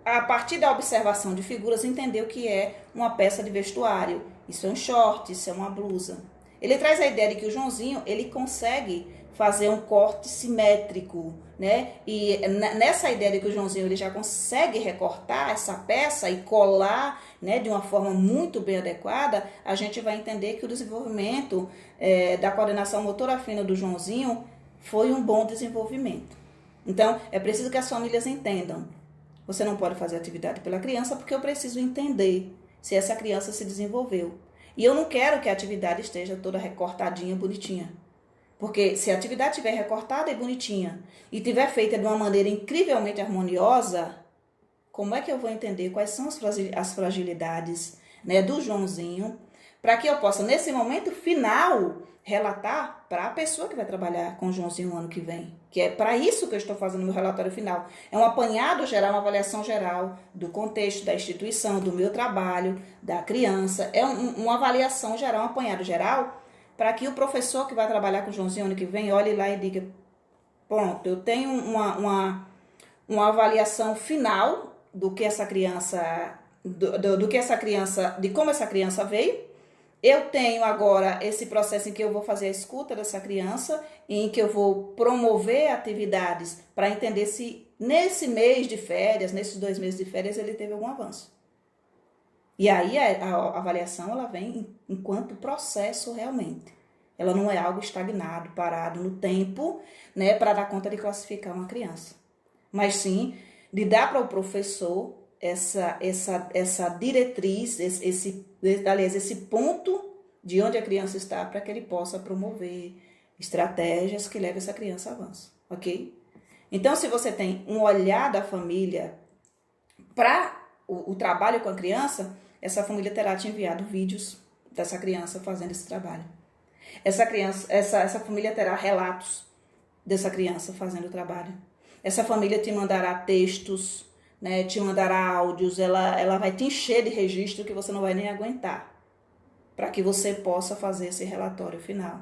a partir da observação de figuras, entender o que é uma peça de vestuário. Isso é um short, isso é uma blusa. Ele traz a ideia de que o Joãozinho, ele consegue fazer um corte simétrico, né? E nessa ideia de que o Joãozinho ele já consegue recortar essa peça e colar, né, de uma forma muito bem adequada, a gente vai entender que o desenvolvimento da coordenação motora fina do Joãozinho foi um bom desenvolvimento. Então, é preciso que as famílias entendam. Você não pode fazer atividade pela criança porque eu preciso entender se essa criança se desenvolveu. E eu não quero que a atividade esteja toda recortadinha, bonitinha. Porque se a atividade estiver recortada e bonitinha e estiver feita de uma maneira incrivelmente harmoniosa, como é que eu vou entender quais são as fragilidades, né, do Joãozinho, para que eu possa, nesse momento final, relatar para a pessoa que vai trabalhar com o Joãozinho no ano que vem. Que é para isso que eu estou fazendo meu relatório final. É um apanhado geral, uma avaliação geral do contexto, da instituição, do meu trabalho, da criança. É uma avaliação geral, um apanhado geral, para que o professor que vai trabalhar com o Joãozinho ano que vem olhe lá e diga, pronto, eu tenho uma avaliação final do que essa criança, de como essa criança veio. Eu tenho agora esse processo em que eu vou fazer a escuta dessa criança, em que eu vou promover atividades para entender se nesse mês de férias, nesses 2 meses de férias, ele teve algum avanço. E aí a avaliação ela vem enquanto processo realmente. Ela não é algo estagnado, parado no tempo, né, para dar conta de classificar uma criança. Mas sim de dar para o professor essa diretriz, esse ponto de onde a criança está, para que ele possa promover estratégias que levem essa criança a avanço, ok? Então, se você tem um olhar da família para o trabalho com a criança, essa família terá te enviado vídeos dessa criança fazendo esse trabalho. Essa família terá relatos dessa criança fazendo o trabalho. Essa família te mandará textos, né, te mandará áudios, ela vai te encher de registro que você não vai nem aguentar, para que você possa fazer esse relatório final.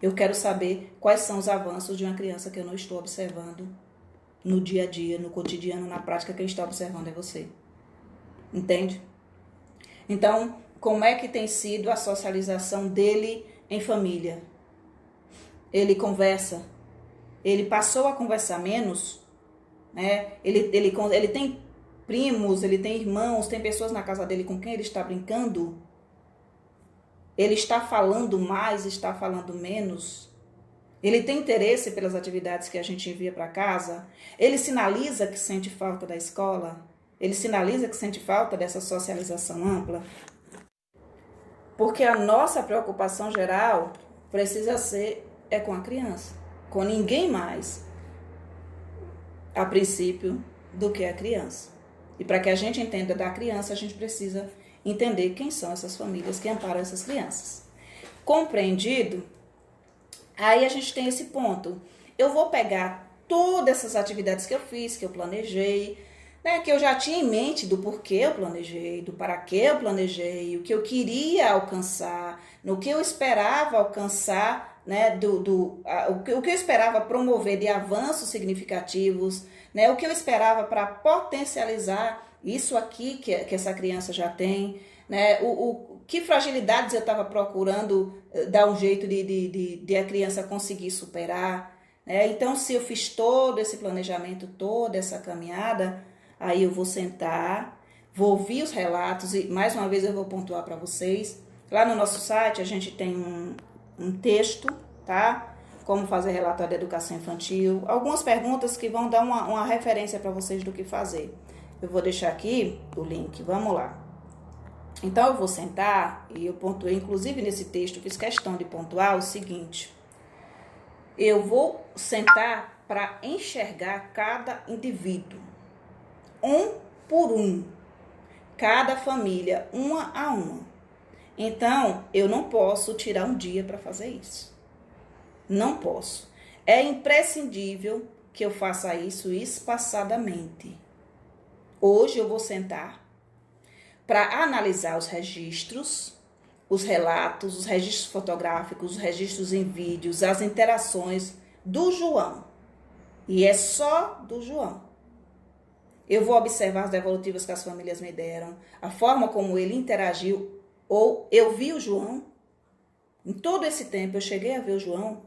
Eu quero saber quais são os avanços de uma criança que eu não estou observando no dia a dia, no cotidiano, na prática. Quem está observando é você. Entende? Então, como é que tem sido a socialização dele em família? Ele conversa? Ele passou a conversar menos? Né? Ele tem primos, ele tem irmãos, tem pessoas na casa dele com quem ele está brincando? Ele está falando mais, está falando menos? Ele tem interesse pelas atividades que a gente envia para casa? Ele sinaliza que sente falta da escola? Ele sinaliza que sente falta dessa socialização ampla? Porque a nossa preocupação geral precisa ser com a criança, com ninguém mais, a princípio, do que a criança. E para que a gente entenda da criança, a gente precisa entender quem são essas famílias que amparam essas crianças. Compreendido? Aí a gente tem esse ponto. Eu vou pegar todas essas atividades que eu fiz, que eu planejei, né, que eu já tinha em mente do porquê eu planejei, do para que eu planejei, o que eu queria alcançar, no que eu esperava alcançar, né, o que eu esperava promover de avanços significativos, né, o que eu esperava para potencializar isso aqui que essa criança já tem, né, que fragilidades eu estava procurando dar um jeito de a criança conseguir superar, né? Então, se eu fiz todo esse planejamento, toda essa caminhada, aí eu vou sentar, vou ouvir os relatos e, mais uma vez, eu vou pontuar para vocês. Lá no nosso site, a gente tem um texto, tá? Como fazer relatório de educação infantil. Algumas perguntas que vão dar uma referência para vocês do que fazer. Eu vou deixar aqui o link, vamos lá. Então, eu vou sentar e eu pontuei, inclusive nesse texto, fiz questão de pontuar o seguinte. Eu vou sentar para enxergar cada indivíduo, um por um, cada família, uma a uma. Então, eu não posso tirar um dia para fazer isso. Não posso. É imprescindível que eu faça isso espaçadamente. Hoje eu vou sentar para analisar os registros, os relatos, os registros fotográficos, os registros em vídeos, as interações do João. E é só do João. Eu vou observar as devolutivas que as famílias me deram, a forma como ele interagiu, ou eu vi o João. Em todo esse tempo eu cheguei a ver o João.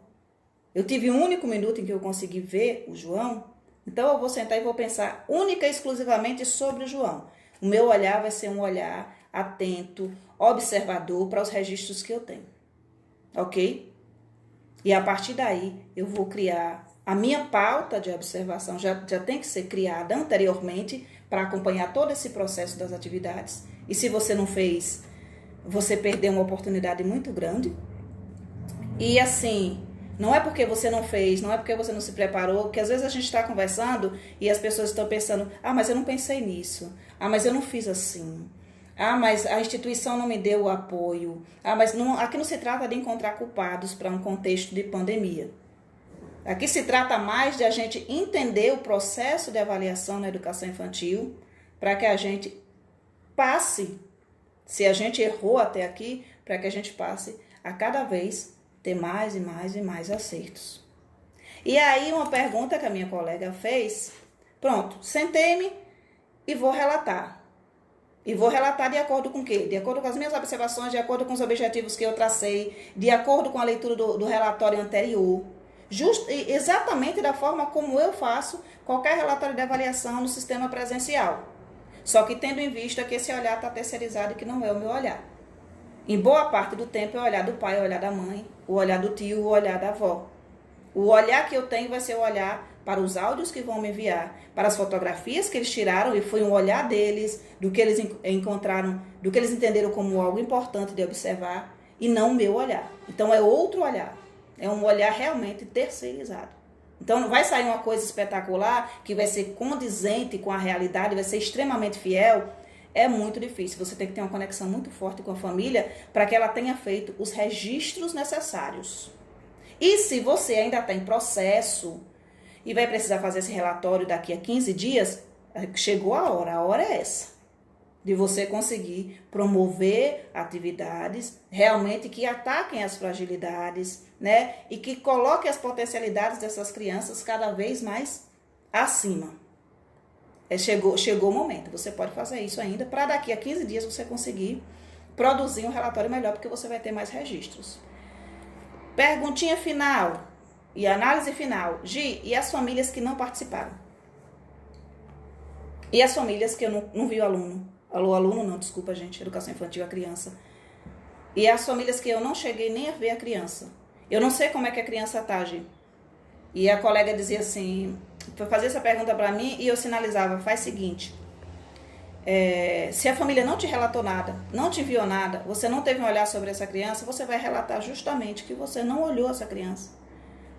Eu tive um único minuto em que eu consegui ver o João. Então eu vou sentar e vou pensar única e exclusivamente sobre o João. O meu olhar vai ser um olhar atento, observador para os registros que eu tenho. Ok? E a partir daí eu vou criar a minha pauta de observação, já tem que ser criada anteriormente para acompanhar todo esse processo das atividades. E se você não fez, você perdeu uma oportunidade muito grande. E assim, não é porque você não fez, não é porque você não se preparou, porque às vezes a gente está conversando e as pessoas estão pensando, mas eu não pensei nisso, mas eu não fiz assim, mas a instituição não me deu o apoio, mas não, aqui não se trata de encontrar culpados para um contexto de pandemia. Aqui se trata mais de a gente entender o processo de avaliação na educação infantil, para que a gente passe, se a gente errou até aqui, para que a gente passe a cada vez ter mais e mais e mais acertos. E aí uma pergunta que a minha colega fez, pronto, sentei-me e vou relatar. E vou relatar de acordo com o quê? De acordo com as minhas observações, de acordo com os objetivos que eu tracei, de acordo com a leitura do relatório anterior. Exatamente da forma como eu faço qualquer relatório de avaliação no sistema presencial. Só que tendo em vista que esse olhar está terceirizado e que não é o meu olhar. Em boa parte do tempo é o olhar do pai, o olhar da mãe, o olhar do tio, o olhar da avó. O olhar que eu tenho vai ser o olhar para os áudios que vão me enviar, para as fotografias que eles tiraram, e foi um olhar deles, do que eles encontraram, do que eles entenderam como algo importante de observar, e não o meu olhar. Então é outro olhar, é um olhar realmente terceirizado. Então não vai sair uma coisa espetacular, que vai ser condizente com a realidade, vai ser extremamente fiel. É muito difícil, você tem que ter uma conexão muito forte com a família para que ela tenha feito os registros necessários. E se você ainda está em processo e vai precisar fazer esse relatório daqui a 15 dias, chegou a hora é essa, de você conseguir promover atividades realmente que ataquem as fragilidades, né? E que coloquem as potencialidades dessas crianças cada vez mais acima. Chegou o momento, você pode fazer isso ainda, para daqui a 15 dias você conseguir produzir um relatório melhor, porque você vai ter mais registros. Perguntinha final e análise final. Gi, e as famílias que não participaram? E as famílias que eu não vi o aluno? Alô, aluno não, desculpa, gente, educação infantil, a criança. E as famílias que eu não cheguei nem a ver a criança. Eu não sei como é que a criança tá, Gi. E a colega dizia assim, fazia essa pergunta para mim e eu sinalizava, faz o seguinte, se a família não te relatou nada, não te enviou nada, você não teve um olhar sobre essa criança, você vai relatar justamente que você não olhou essa criança.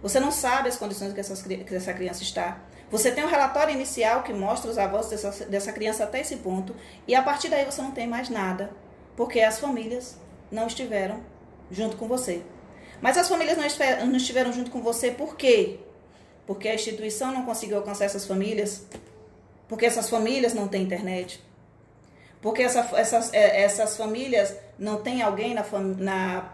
Você não sabe as condições que essa criança está. Você tem um relatório inicial que mostra os avanços dessa criança até esse ponto, e a partir daí você não tem mais nada, porque as famílias não estiveram junto com você. Mas as famílias não estiveram junto com você por quê? Porque a instituição não conseguiu alcançar essas famílias, porque essas famílias não têm internet, porque essas famílias não tem alguém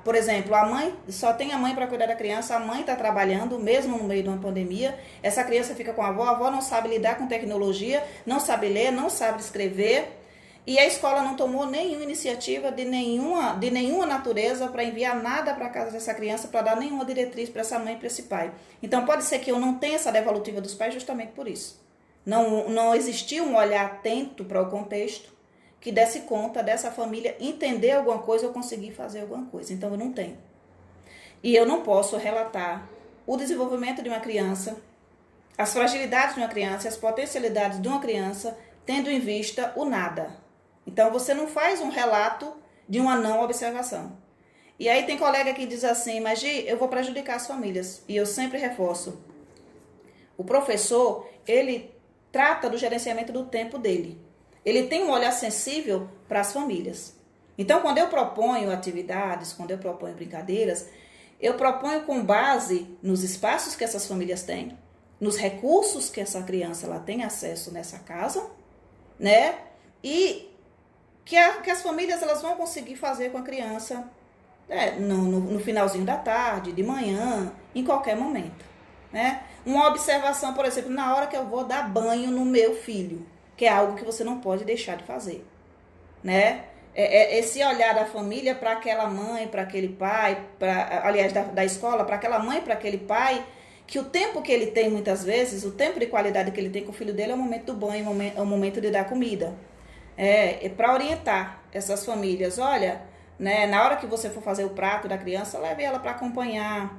por exemplo, a mãe, só tem a mãe para cuidar da criança, a mãe está trabalhando, mesmo no meio de uma pandemia, essa criança fica com a avó não sabe lidar com tecnologia, não sabe ler, não sabe escrever, e a escola não tomou nenhuma iniciativa de nenhuma natureza para enviar nada para casa dessa criança, para dar nenhuma diretriz para essa mãe e para esse pai. Então pode ser que eu não tenha essa devolutiva dos pais justamente por isso. Não existiu um olhar atento para o contexto, que desse conta dessa família entender alguma coisa ou conseguir fazer alguma coisa. Então eu não tenho. E eu não posso relatar o desenvolvimento de uma criança, as fragilidades de uma criança, as potencialidades de uma criança, tendo em vista o nada. Então você não faz um relato de uma não observação. E aí tem colega que diz assim, mas Gi, eu vou prejudicar as famílias. E eu sempre reforço. O professor, ele trata do gerenciamento do tempo dele. Ele tem um olhar sensível para as famílias. Então, quando eu proponho atividades, quando eu proponho brincadeiras, eu proponho com base nos espaços que essas famílias têm, nos recursos que essa criança ela tem acesso nessa casa, né? E que as famílias elas vão conseguir fazer com a criança no finalzinho da tarde, de manhã, em qualquer momento, né? Uma observação, por exemplo, na hora que eu vou dar banho no meu filho, que é algo que você não pode deixar de fazer, né? Esse olhar da família para aquela mãe, para aquele pai, aliás, da escola, para aquela mãe, para aquele pai, que o tempo que ele tem muitas vezes, o tempo de qualidade que ele tem com o filho dele é o momento do banho, é o momento de dar comida. Para orientar essas famílias, olha, né, na hora que você for fazer o prato da criança, leve ela para acompanhar,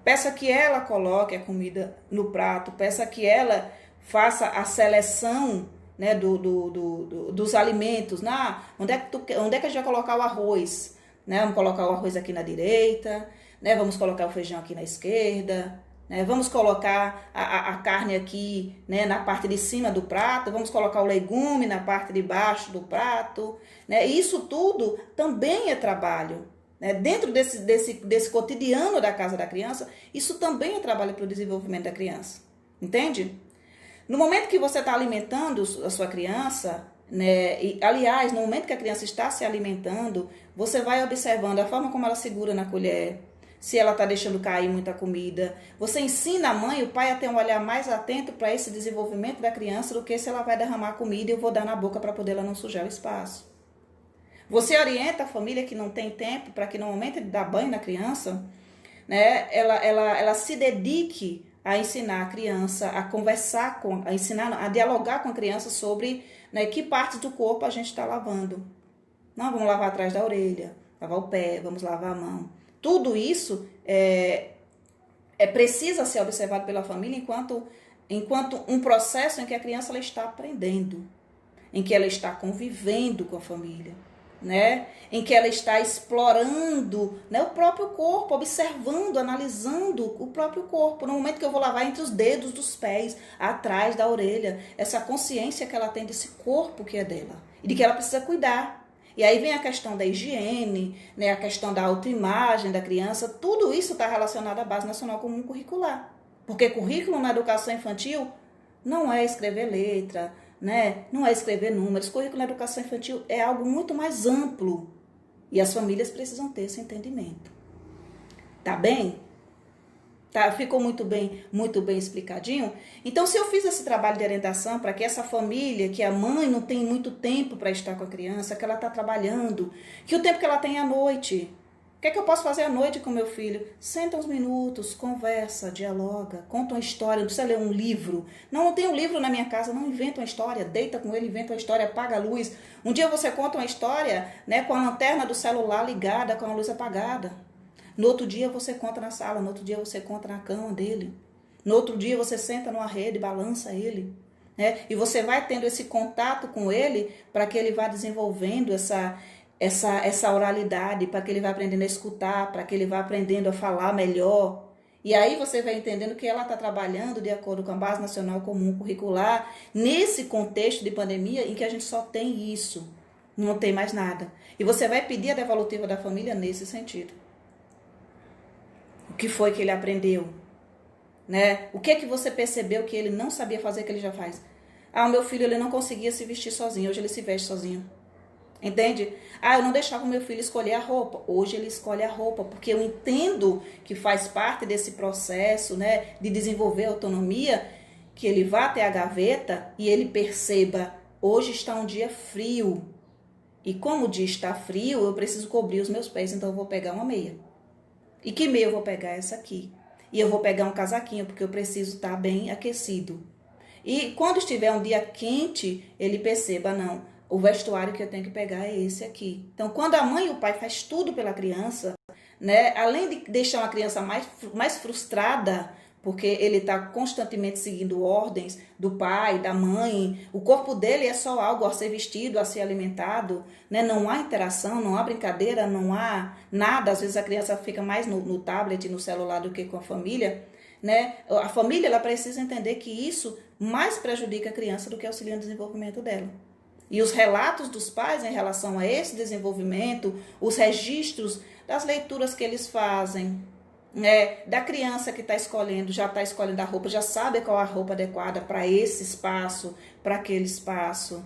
peça que ela coloque a comida no prato, peça que ela faça a seleção, né, dos alimentos. Onde é que a gente vai colocar o arroz? Né? Vamos colocar o arroz aqui na direita, né? Vamos colocar o feijão aqui na esquerda, né? Vamos colocar a carne aqui, né, na parte de cima do prato, vamos colocar o legume na parte de baixo do prato. Né? E isso tudo também é trabalho. Né? Dentro desse cotidiano da casa da criança, isso também é trabalho para o desenvolvimento da criança. Entende? No momento que você está alimentando a sua criança, né, e, aliás, no momento que a criança está se alimentando, você vai observando a forma como ela segura na colher, se ela está deixando cair muita comida. Você ensina a mãe e o pai a ter um olhar mais atento para esse desenvolvimento da criança do que se ela vai derramar comida e eu vou dar na boca para poder ela não sujar o espaço. Você orienta a família que não tem tempo para que no momento de dar banho na criança, né, ela se dedique a ensinar a criança, a conversar a ensinar, a dialogar com a criança sobre, né, que partes do corpo a gente está lavando. Não, vamos lavar atrás da orelha, lavar o pé, vamos lavar a mão. Tudo isso precisa ser observado pela família enquanto um processo em que a criança ela está aprendendo, em que ela está convivendo com a família, né? Em que ela está explorando, né, o próprio corpo, observando, analisando o próprio corpo. No momento que eu vou lavar entre os dedos dos pés, atrás da orelha, essa consciência que ela tem desse corpo que é dela e de que ela precisa cuidar. E aí vem a questão da higiene, né, a questão da autoimagem da criança, tudo isso está relacionado à Base Nacional Comum Curricular. Porque currículo na educação infantil não é escrever letra, né? Não é escrever números. Currículo na educação infantil é algo muito mais amplo. E as famílias precisam ter esse entendimento. Tá bem? Tá, ficou muito bem explicadinho? Então, se eu fiz esse trabalho de orientação para que essa família, que a mãe não tem muito tempo para estar com a criança, que ela está trabalhando, que o tempo que ela tem é à noite. O que é que eu posso fazer à noite com meu filho? Senta uns minutos, conversa, dialoga, conta uma história, não precisa ler um livro. Não tem um livro na minha casa, não inventa uma história, deita com ele, inventa uma história, apaga a luz. Um dia você conta uma história, né, com a lanterna do celular ligada, com a luz apagada. No outro dia você conta na sala, no outro dia você conta na cama dele. No outro dia você senta numa rede, balança ele. Né? E você vai tendo esse contato com ele para que ele vá desenvolvendo essa oralidade, para que ele vá aprendendo a escutar, para que ele vá aprendendo a falar melhor. E aí você vai entendendo que ela está trabalhando de acordo com a Base Nacional Comum Curricular, nesse contexto de pandemia em que a gente só tem isso, não tem mais nada. E você vai pedir a devolutiva da família nesse sentido. O que foi que ele aprendeu? Né? O que é que você percebeu que ele não sabia fazer que ele já faz? O meu filho ele não conseguia se vestir sozinho, hoje ele se veste sozinho. Entende? Eu não deixava o meu filho escolher a roupa. Hoje ele escolhe a roupa, porque eu entendo que faz parte desse processo, né, de desenvolver a autonomia, que ele vá até a gaveta e ele perceba, hoje está um dia frio. E como o dia está frio, eu preciso cobrir os meus pés, então eu vou pegar uma meia. E que meia eu vou pegar? Essa aqui. E eu vou pegar um casaquinho, porque eu preciso estar bem aquecido. E quando estiver um dia quente, ele perceba, não, o vestuário que eu tenho que pegar é esse aqui. Então, quando a mãe e o pai faz tudo pela criança, né, além de deixar uma criança mais frustrada, porque ele está constantemente seguindo ordens do pai, da mãe, o corpo dele é só algo a ser vestido, a ser alimentado, né? Não há interação, não há brincadeira, não há nada. Às vezes a criança fica mais no tablet, no celular do que com a família, né? A família ela precisa entender que isso mais prejudica a criança do que auxilia no desenvolvimento dela. E os relatos dos pais em relação a esse desenvolvimento, os registros das leituras que eles fazem, da criança que está escolhendo, já está escolhendo a roupa, já sabe qual a roupa adequada para esse espaço, para aquele espaço.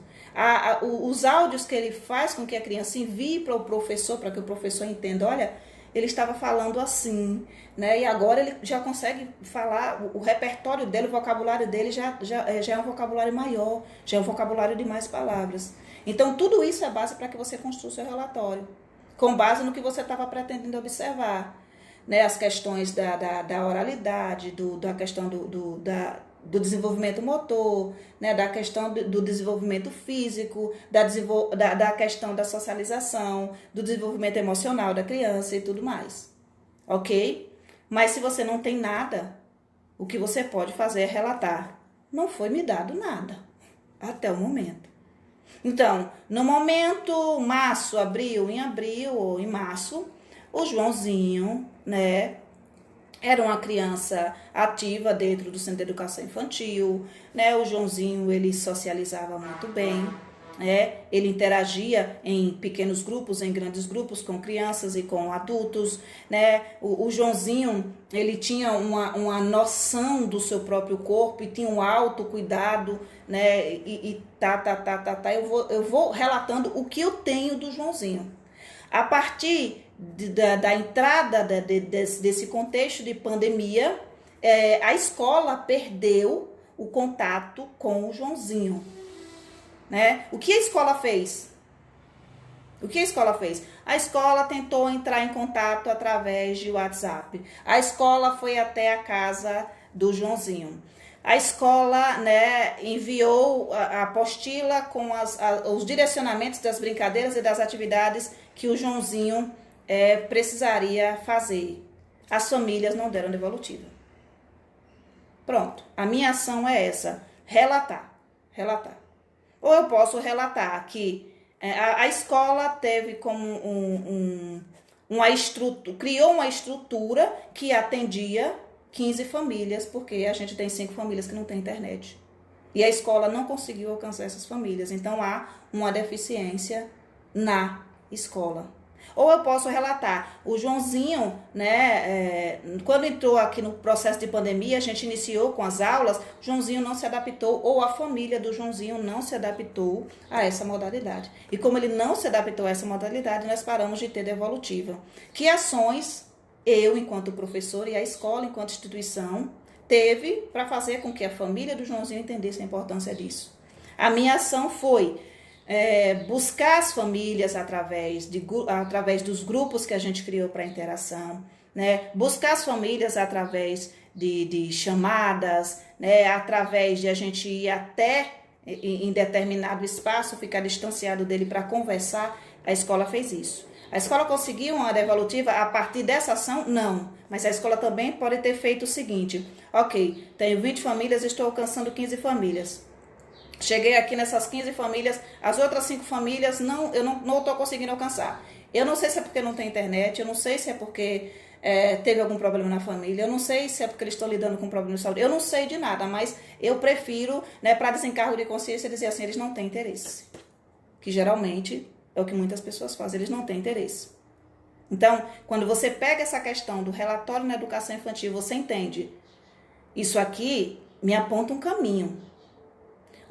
Os áudios que ele faz com que a criança envie para o professor, para que o professor entenda, olha, ele estava falando assim, né? E agora ele já consegue falar, o repertório dele, o vocabulário dele já é um vocabulário maior, já é um vocabulário de mais palavras. Então, tudo isso é base para que você construa o seu relatório, com base no que você estava pretendendo observar. Né, as questões da oralidade, da questão do desenvolvimento motor, né, da questão do desenvolvimento físico, da questão da socialização, do desenvolvimento emocional da criança e tudo mais. Ok? Mas se você não tem nada, o que você pode fazer é relatar. Não foi me dado nada até o momento. Então, no momento, em abril ou em março, o Joãozinho, né, era uma criança ativa dentro do Centro de Educação Infantil, né? O Joãozinho, ele socializava muito bem, né? Ele interagia em pequenos grupos, em grandes grupos, com crianças e com adultos, né? O Joãozinho, ele tinha uma noção do seu próprio corpo e tinha um autocuidado, né? Eu vou relatando o que eu tenho do Joãozinho. A partir da entrada desse contexto de pandemia, a escola perdeu o contato com o Joãozinho. Né? O que a escola fez? A escola tentou entrar em contato através de WhatsApp. A escola foi até a casa do Joãozinho. A escola, né, enviou a apostila com os direcionamentos das brincadeiras e das atividades que o Joãozinho precisaria fazer. As famílias não deram devolutiva. Pronto, a minha ação é essa, relatar. Ou eu posso relatar que a escola teve como criou uma estrutura que atendia 15 famílias, porque a gente tem 5 famílias que não têm internet. E a escola não conseguiu alcançar essas famílias, então há uma deficiência na escola. Ou eu posso relatar, o Joãozinho, né, quando entrou aqui no processo de pandemia, a gente iniciou com as aulas, o Joãozinho não se adaptou, ou a família do Joãozinho não se adaptou a essa modalidade. E como ele não se adaptou a essa modalidade, nós paramos de ter devolutiva. Que ações eu, enquanto professor, e a escola, enquanto instituição, teve para fazer com que a família do Joãozinho entendesse a importância disso? A minha ação foi buscar as famílias através dos grupos que a gente criou para interação, né? Buscar as famílias através de chamadas, né? Através de a gente ir até em determinado espaço, ficar distanciado dele para conversar. A escola fez isso. A escola conseguiu uma devolutiva a partir dessa ação? Não. Mas a escola também pode ter feito o seguinte: ok, tenho 20 famílias, estou alcançando 15 famílias. Cheguei aqui nessas 15 famílias, as outras 5 famílias eu não estou conseguindo alcançar. Eu não sei se é porque não tem internet, eu não sei se é porque teve algum problema na família, eu não sei se é porque eles estão lidando com problema de saúde, eu não sei de nada, mas eu prefiro, né, para desencargo de consciência, dizer assim, eles não têm interesse. Que geralmente é o que muitas pessoas fazem, eles não têm interesse. Então, quando você pega essa questão do relatório na educação infantil, você entende, isso aqui me aponta um caminho.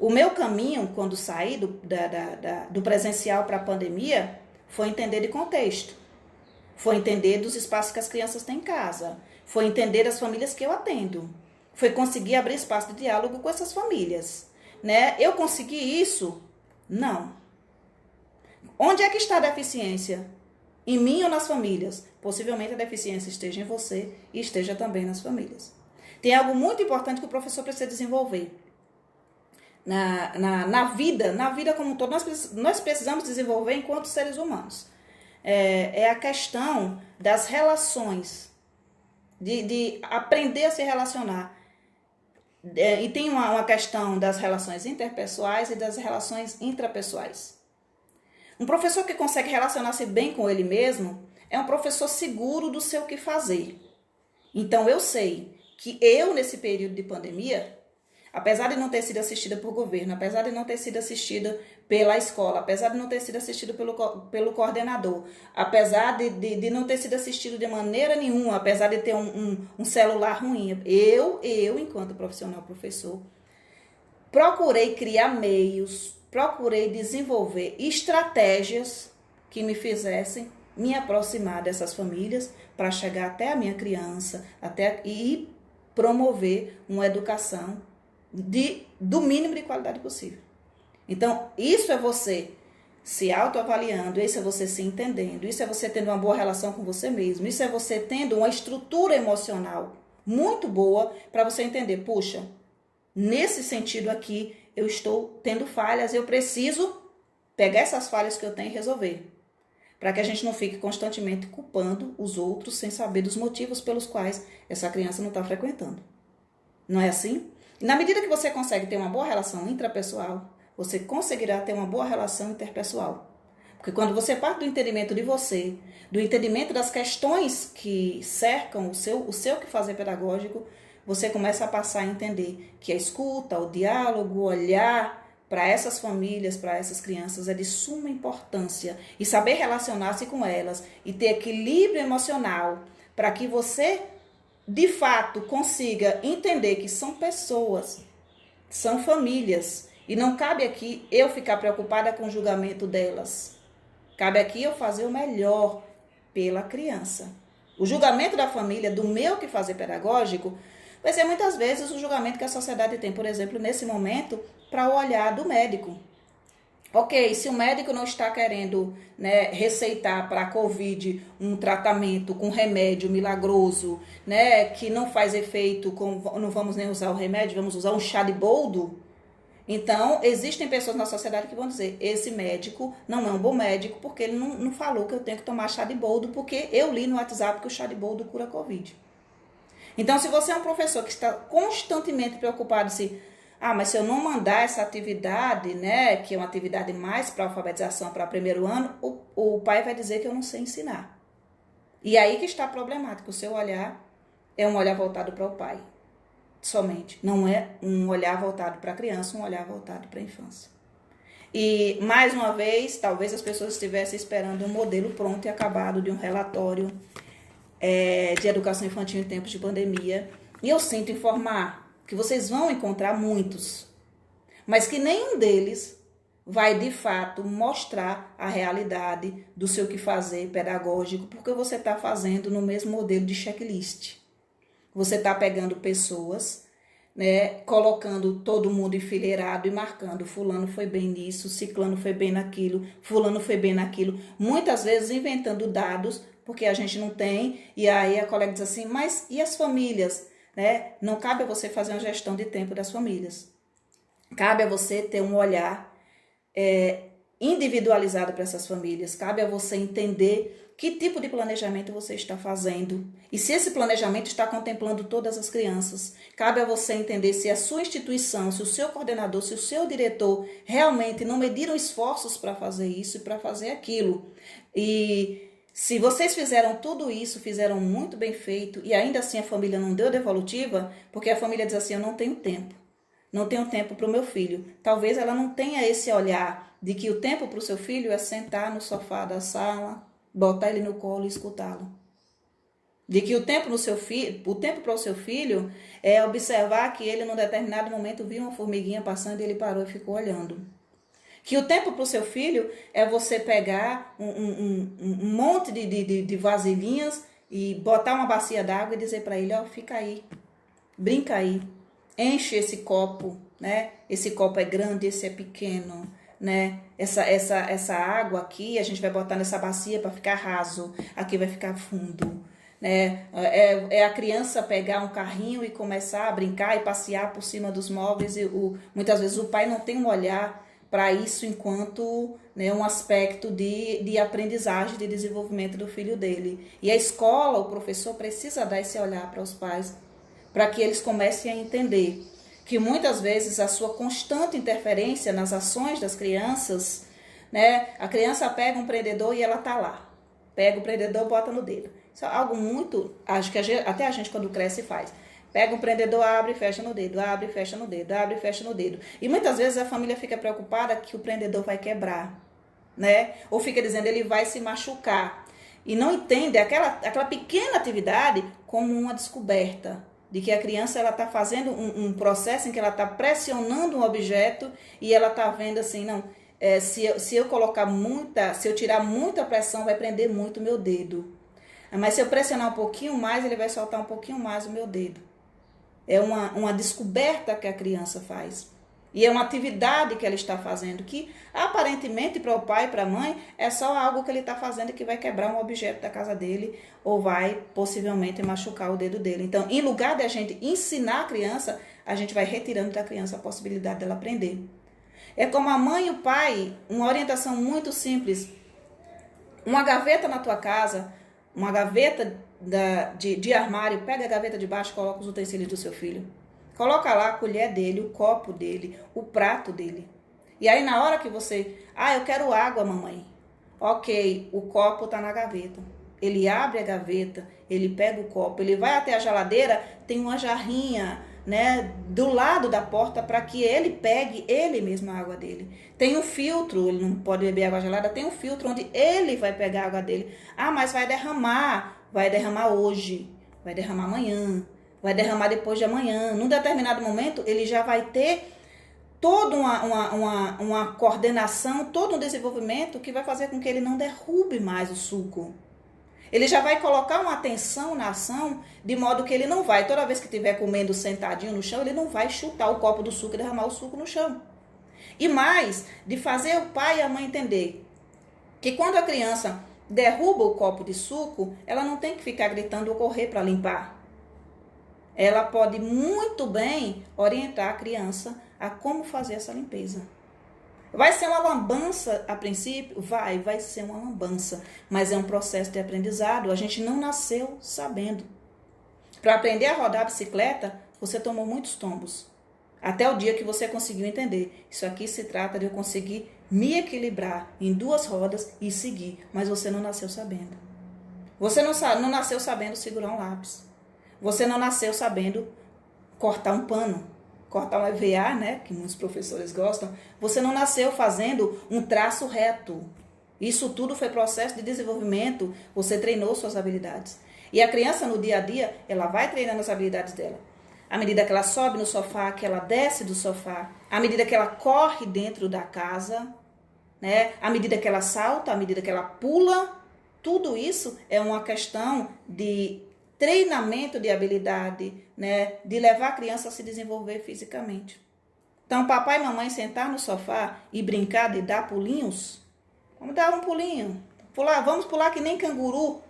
O meu caminho, quando saí do presencial para a pandemia, foi entender de contexto. Foi entender dos espaços que as crianças têm em casa. Foi entender as famílias que eu atendo. Foi conseguir abrir espaço de diálogo com essas famílias. Né? Eu consegui isso? Não. Onde é que está a deficiência? Em mim ou nas famílias? Possivelmente a deficiência esteja em você e esteja também nas famílias. Tem algo muito importante que o professor precisa desenvolver. Na vida como um todo, nós precisamos desenvolver enquanto seres humanos. É a questão das relações, de aprender a se relacionar. E tem uma questão das relações interpessoais e das relações intrapessoais. Um professor que consegue relacionar-se bem com ele mesmo é um professor seguro do seu que fazer. Então eu sei que eu, nesse período de pandemia, apesar de não ter sido assistida por governo, apesar de não ter sido assistida pela escola, apesar de não ter sido assistida pelo coordenador, apesar de não ter sido assistido de maneira nenhuma, apesar de ter um celular ruim, eu, enquanto profissional professor, procurei criar meios, procurei desenvolver estratégias que me fizessem me aproximar dessas famílias para chegar até a minha criança e promover uma educação do mínimo de qualidade possível. Então, isso é você se autoavaliando, isso é você se entendendo, isso é você tendo uma boa relação com você mesmo, isso é você tendo uma estrutura emocional muito boa para você entender, puxa, nesse sentido aqui eu estou tendo falhas, eu preciso pegar essas falhas que eu tenho e resolver. Para que a gente não fique constantemente culpando os outros sem saber dos motivos pelos quais essa criança não está frequentando. Não é assim? E na medida que você consegue ter uma boa relação intrapessoal, você conseguirá ter uma boa relação interpessoal. Porque quando você parte do entendimento de você, do entendimento das questões que cercam o seu que fazer pedagógico, você começa a passar a entender que a escuta, o diálogo, o olhar para essas famílias, para essas crianças é de suma importância. E saber relacionar-se com elas e ter equilíbrio emocional para que você, de fato, consiga entender que são pessoas, são famílias. E não cabe aqui eu ficar preocupada com o julgamento delas. Cabe aqui eu fazer o melhor pela criança. O julgamento da família, do meu que fazer pedagógico, vai ser muitas vezes o julgamento que a sociedade tem, por exemplo, nesse momento, para o olhar do médico. Ok, se o médico não está querendo, né, receitar para a Covid um tratamento com remédio milagroso, né, que não faz efeito, não vamos nem usar o remédio, vamos usar um chá de boldo, Então, existem pessoas na sociedade que vão dizer, esse médico não é um bom médico porque ele não falou que eu tenho que tomar chá de boldo, porque eu li no WhatsApp que o chá de boldo cura a Covid. Então, se você é um professor que está constantemente preocupado mas se eu não mandar essa atividade, né, que é uma atividade mais para alfabetização, para primeiro ano, o pai vai dizer que eu não sei ensinar. E aí que está problemático, o seu olhar é um olhar voltado para o pai, somente. Não é um olhar voltado para a criança, um olhar voltado para a infância. E, mais uma vez, talvez as pessoas estivessem esperando um modelo pronto e acabado de um relatório de educação infantil em tempos de pandemia. E eu sinto informar que vocês vão encontrar muitos, mas que nenhum deles vai, de fato, mostrar a realidade do seu que fazer pedagógico, porque você está fazendo no mesmo modelo de checklist. Você está pegando pessoas, né, colocando todo mundo enfileirado e marcando, fulano foi bem nisso, ciclano foi bem naquilo, fulano foi bem naquilo, muitas vezes inventando dados, porque a gente não tem, e aí a colega diz assim, mas e as famílias? Né? Não cabe a você fazer uma gestão de tempo das famílias. Cabe a você ter um olhar individualizado para essas famílias. Cabe a você entender que tipo de planejamento você está fazendo. E se esse planejamento está contemplando todas as crianças. Cabe a você entender se a sua instituição, se o seu coordenador, se o seu diretor realmente não mediram esforços para fazer isso e para fazer aquilo. E se vocês fizeram tudo isso, fizeram muito bem feito, e ainda assim a família não deu devolutiva, porque a família diz assim, eu não tenho tempo. Não tenho tempo para o meu filho. Talvez ela não tenha esse olhar de que o tempo para o seu filho é sentar no sofá da sala, botar ele no colo e escutá-lo. De que o tempo para o seu filho é observar que ele, num determinado momento, viu uma formiguinha passando e ele parou e ficou olhando. Que o tempo para o seu filho é você pegar um monte de vasilhinhas e botar uma bacia d'água e dizer para ele, fica aí, brinca aí, enche esse copo, né? Esse copo é grande, esse é pequeno, né? Essa água aqui a gente vai botar nessa bacia para ficar raso, aqui vai ficar fundo, né? É a criança pegar um carrinho e começar a brincar e passear por cima dos móveis e muitas vezes o pai não tem um olhar para isso enquanto, né, um aspecto de aprendizagem, de desenvolvimento do filho dele. E a escola, o professor precisa dar esse olhar para os pais, para que eles comecem a entender que muitas vezes a sua constante interferência nas ações das crianças, né, a criança pega um prendedor e ela está lá. Pega o prendedor e bota no dedo. Isso é algo muito, acho que até a gente quando cresce faz. Pega um prendedor, abre e fecha no dedo, abre e fecha no dedo, abre e fecha no dedo. E muitas vezes a família fica preocupada que o prendedor vai quebrar, né? Ou fica dizendo ele vai se machucar. E não entende aquela pequena atividade como uma descoberta de que a criança ela está fazendo um processo em que ela está pressionando um objeto e ela está vendo assim, não, se eu colocar se eu tirar muita pressão, vai prender muito o meu dedo. Mas se eu pressionar um pouquinho mais, ele vai soltar um pouquinho mais o meu dedo. É uma descoberta que a criança faz. E é uma atividade que ela está fazendo, que aparentemente para o pai e para a mãe é só algo que ele está fazendo que vai quebrar um objeto da casa dele ou vai possivelmente machucar o dedo dele. Então, em lugar de a gente ensinar a criança, a gente vai retirando da criança a possibilidade dela aprender. É como a mãe e o pai, uma orientação muito simples. Uma gaveta na tua casa, uma gaveta de armário, pega a gaveta de baixo e coloca os utensílios do seu filho. Coloca lá a colher dele, o copo dele, o prato dele. E aí na hora que você... eu quero água, mamãe. Ok, o copo tá na gaveta. Ele abre a gaveta, ele pega o copo, ele vai até a geladeira, tem uma jarrinha, né, do lado da porta para que ele pegue ele mesmo a água dele. Tem um filtro, ele não pode beber água gelada, tem um filtro onde ele vai pegar a água dele. Mas vai derramar hoje, vai derramar amanhã, vai derramar depois de amanhã. Num determinado momento, ele já vai ter toda uma coordenação, todo um desenvolvimento que vai fazer com que ele não derrube mais o suco. Ele já vai colocar uma atenção na ação, de modo que ele não vai, toda vez que estiver comendo sentadinho no chão, ele não vai chutar o copo do suco e derramar o suco no chão. E mais, de fazer o pai e a mãe entender que quando a criança derruba o copo de suco, ela não tem que ficar gritando ou correr para limpar. Ela pode muito bem orientar a criança a como fazer essa limpeza. Vai ser uma lambança a princípio? Vai ser uma lambança, mas é um processo de aprendizado. A gente não nasceu sabendo. Para aprender a rodar a bicicleta, você tomou muitos tombos. Até o dia que você conseguiu entender. Isso aqui se trata de eu conseguir me equilibrar em duas rodas e seguir. Mas você não nasceu sabendo. Você não nasceu sabendo segurar um lápis. Você não nasceu sabendo cortar um pano. Cortar um EVA, né? Que muitos professores gostam. Você não nasceu fazendo um traço reto. Isso tudo foi processo de desenvolvimento. Você treinou suas habilidades. E a criança, no dia a dia, ela vai treinando as habilidades dela. À medida que ela sobe no sofá, que ela desce do sofá, à medida que ela corre dentro da casa, né? À medida que ela salta, à medida que ela pula, tudo isso é uma questão de treinamento de habilidade, né? De levar a criança a se desenvolver fisicamente. Então, papai e mamãe sentar no sofá e brincar de dar pulinhos, vamos dar um pulinho, vamos pular que nem canguru.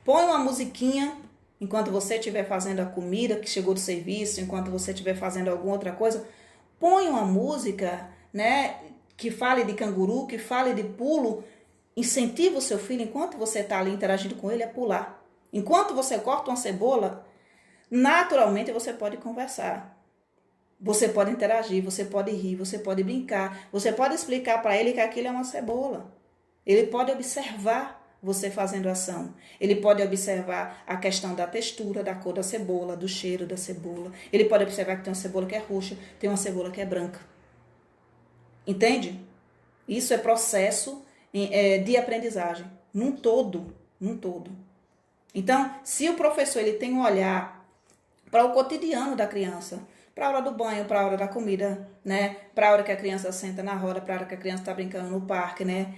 Põe uma musiquinha enquanto você estiver fazendo a comida que chegou do serviço, enquanto você estiver fazendo alguma outra coisa. Põe uma música, né, que fale de canguru, que fale de pulo. Incentiva o seu filho, enquanto você está ali interagindo com ele, a pular. Enquanto você corta uma cebola, naturalmente você pode conversar. Você pode interagir, você pode rir, você pode brincar. Você pode explicar para ele que aquilo é uma cebola. Ele pode observar você fazendo ação. Ele pode observar a questão da textura, da cor da cebola, do cheiro da cebola. Ele pode observar que tem uma cebola que é roxa, tem uma cebola que é branca. Entende? Isso é processo de aprendizagem, num todo. Então, se o professor ele tem um olhar para o cotidiano da criança, para a hora do banho, para a hora da comida, né? Para a hora que a criança senta na roda, para a hora que a criança está brincando no parque, né?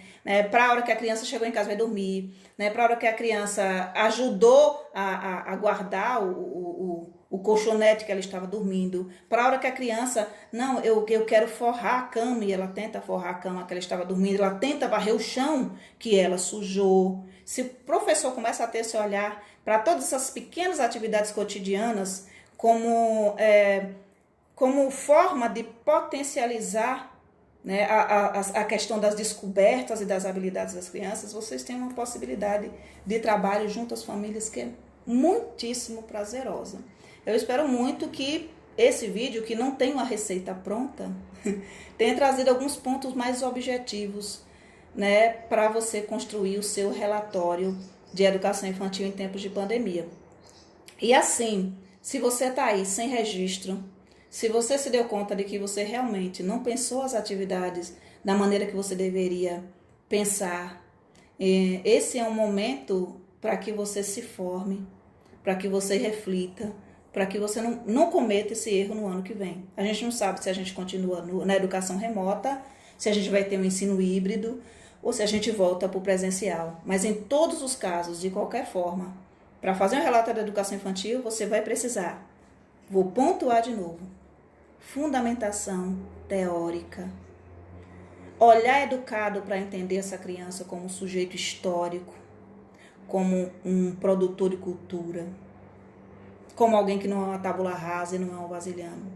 Para a hora que a criança chegou em casa e vai dormir, né? Para a hora que a criança ajudou a guardar o colchonete que ela estava dormindo, para a hora que a criança, não, eu quero forrar a cama, e ela tenta forrar a cama que ela estava dormindo, ela tenta varrer o chão que ela sujou. Se o professor começa a ter esse olhar para todas essas pequenas atividades cotidianas, como forma de potencializar, né, a questão das descobertas e das habilidades das crianças, vocês têm uma possibilidade de trabalho junto às famílias que é muitíssimo prazerosa. Eu espero muito que esse vídeo, que não tem uma receita pronta, tenha trazido alguns pontos mais objetivos, né, para você construir o seu relatório de educação infantil em tempos de pandemia. E assim, se você está aí sem registro, se você se deu conta de que você realmente não pensou as atividades da maneira que você deveria pensar, esse é um momento para que você se forme, para que você reflita, para que você não cometa esse erro no ano que vem. A gente não sabe se a gente continua na educação remota, se a gente vai ter um ensino híbrido ou se a gente volta para o presencial. Mas em todos os casos, de qualquer forma, para fazer um relatório da educação infantil, você vai precisar, vou pontuar de novo, fundamentação teórica, olhar educado para entender essa criança como um sujeito histórico, como um produtor de cultura, como alguém que não é uma tábula rasa e não é um vasilhame.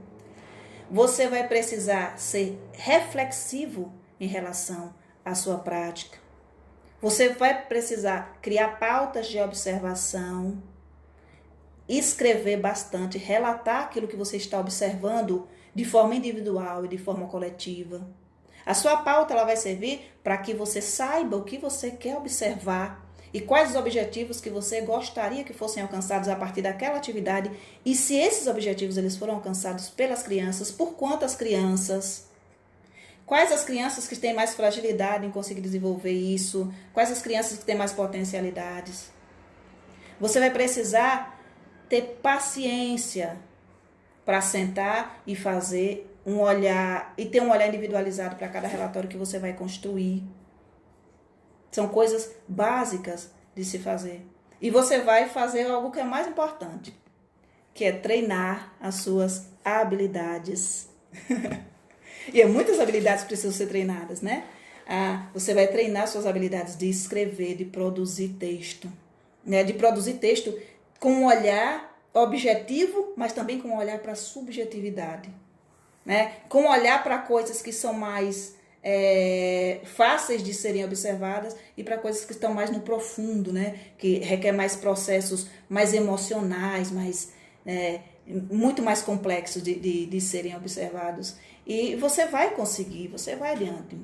Você vai precisar ser reflexivo em relação à sua prática. Você vai precisar criar pautas de observação, escrever bastante, relatar aquilo que você está observando de forma individual e de forma coletiva. A sua pauta ela vai servir para que você saiba o que você quer observar e quais os objetivos que você gostaria que fossem alcançados a partir daquela atividade, e se esses objetivos eles foram alcançados pelas crianças, por quantas crianças, quais as crianças que têm mais fragilidade em conseguir desenvolver isso, quais as crianças que têm mais potencialidades. Você vai precisar ter paciência para sentar e fazer um olhar, e ter um olhar individualizado para cada relatório que você vai construir. São coisas básicas de se fazer. E você vai fazer algo que é mais importante, que é treinar as suas habilidades. E muitas habilidades precisam ser treinadas, né? Você vai treinar suas habilidades de escrever, de produzir texto, né? De produzir texto com um olhar objetivo, mas também com um olhar para a subjetividade. né? Com olhar para coisas que são mais fáceis de serem observadas e para coisas que estão mais no profundo, né? Que requer mais processos mais emocionais, muito mais complexos de serem observados. E você vai conseguir, você vai adiante.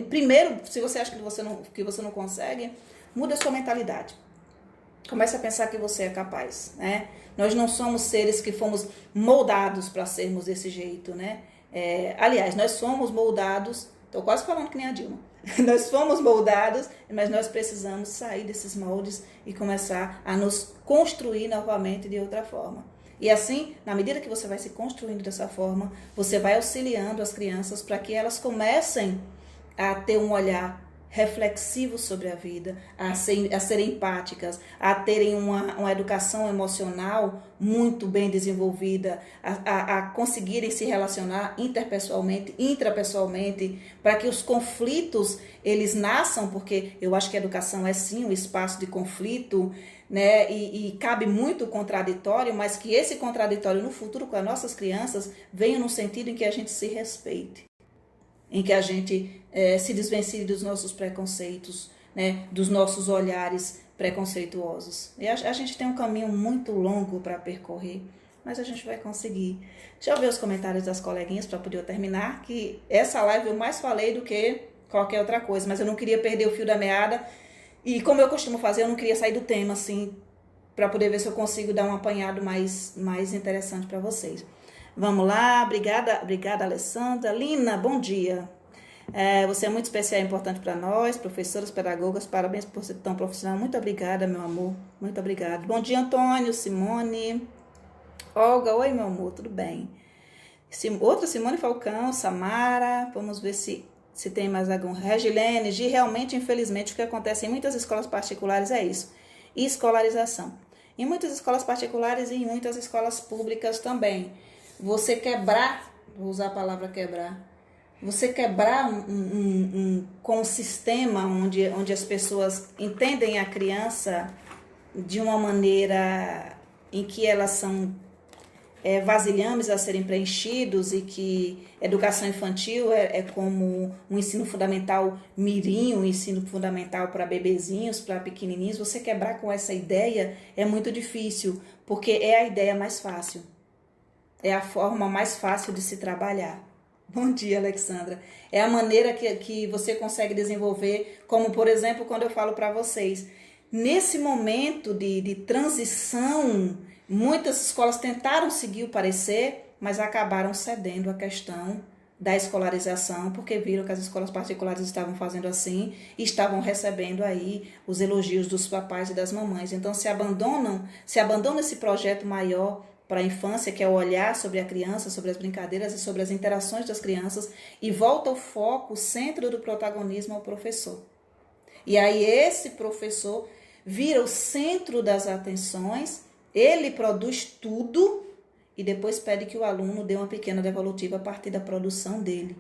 Primeiro, se você acha que você não consegue, muda a sua mentalidade. Comece a pensar que você é capaz, né? Nós não somos seres que fomos moldados para sermos desse jeito, né? Aliás, nós somos moldados, estou quase falando que nem a Dilma, nós fomos moldados, mas nós precisamos sair desses moldes e começar a nos construir novamente de outra forma. E assim, na medida que você vai se construindo dessa forma, você vai auxiliando as crianças para que elas comecem a ter um olhar reflexivo sobre a vida, a serem empáticas, a terem uma educação emocional muito bem desenvolvida, a conseguirem se relacionar interpessoalmente, intrapessoalmente, para que os conflitos eles nasçam, porque eu acho que a educação é sim um espaço de conflito, né? E cabe muito o contraditório, mas que esse contraditório no futuro com as nossas crianças venha no sentido em que a gente se respeite, em que a gente se desvencie dos nossos preconceitos, né, dos nossos olhares preconceituosos. E a gente tem um caminho muito longo para percorrer, mas a gente vai conseguir. Deixa eu ver os comentários das coleguinhas para poder terminar, que essa live eu mais falei do que qualquer outra coisa, mas eu não queria perder o fio da meada, e como eu costumo fazer, eu não queria sair do tema, assim, para poder ver se eu consigo dar um apanhado mais interessante para vocês. Vamos lá, obrigada Alessandra. Lina, bom dia. Você é muito especial e importante para nós, professoras, pedagogas, parabéns por ser tão profissional. Muito obrigada, meu amor, muito obrigada. Bom dia, Antônio, Simone, Olga, oi, meu amor, tudo bem? Outra Simone Falcão, Samara, vamos ver se tem mais algum. Regilene, realmente, infelizmente, o que acontece em muitas escolas particulares é isso, escolarização. Em muitas escolas particulares e em muitas escolas públicas também. Você quebrar, vou usar a palavra quebrar, você quebrar com um sistema onde as pessoas entendem a criança de uma maneira em que elas são vasilhames a serem preenchidos e que educação infantil é como um ensino fundamental mirim, um ensino fundamental para bebezinhos, para pequenininhos. Você quebrar com essa ideia é muito difícil, porque é a ideia mais fácil. É a forma mais fácil de se trabalhar. Bom dia, Alexandra. É a maneira que você consegue desenvolver, como, por exemplo, quando eu falo para vocês. Nesse momento de transição, muitas escolas tentaram seguir o parecer, mas acabaram cedendo à questão da escolarização, porque viram que as escolas particulares estavam fazendo assim e estavam recebendo aí os elogios dos papais e das mamães. Então, se abandona esse projeto maior para a infância, que é o olhar sobre a criança, sobre as brincadeiras e sobre as interações das crianças, e volta o foco, o centro do protagonismo ao professor. E aí esse professor vira o centro das atenções, ele produz tudo e depois pede que o aluno dê uma pequena devolutiva a partir da produção dele.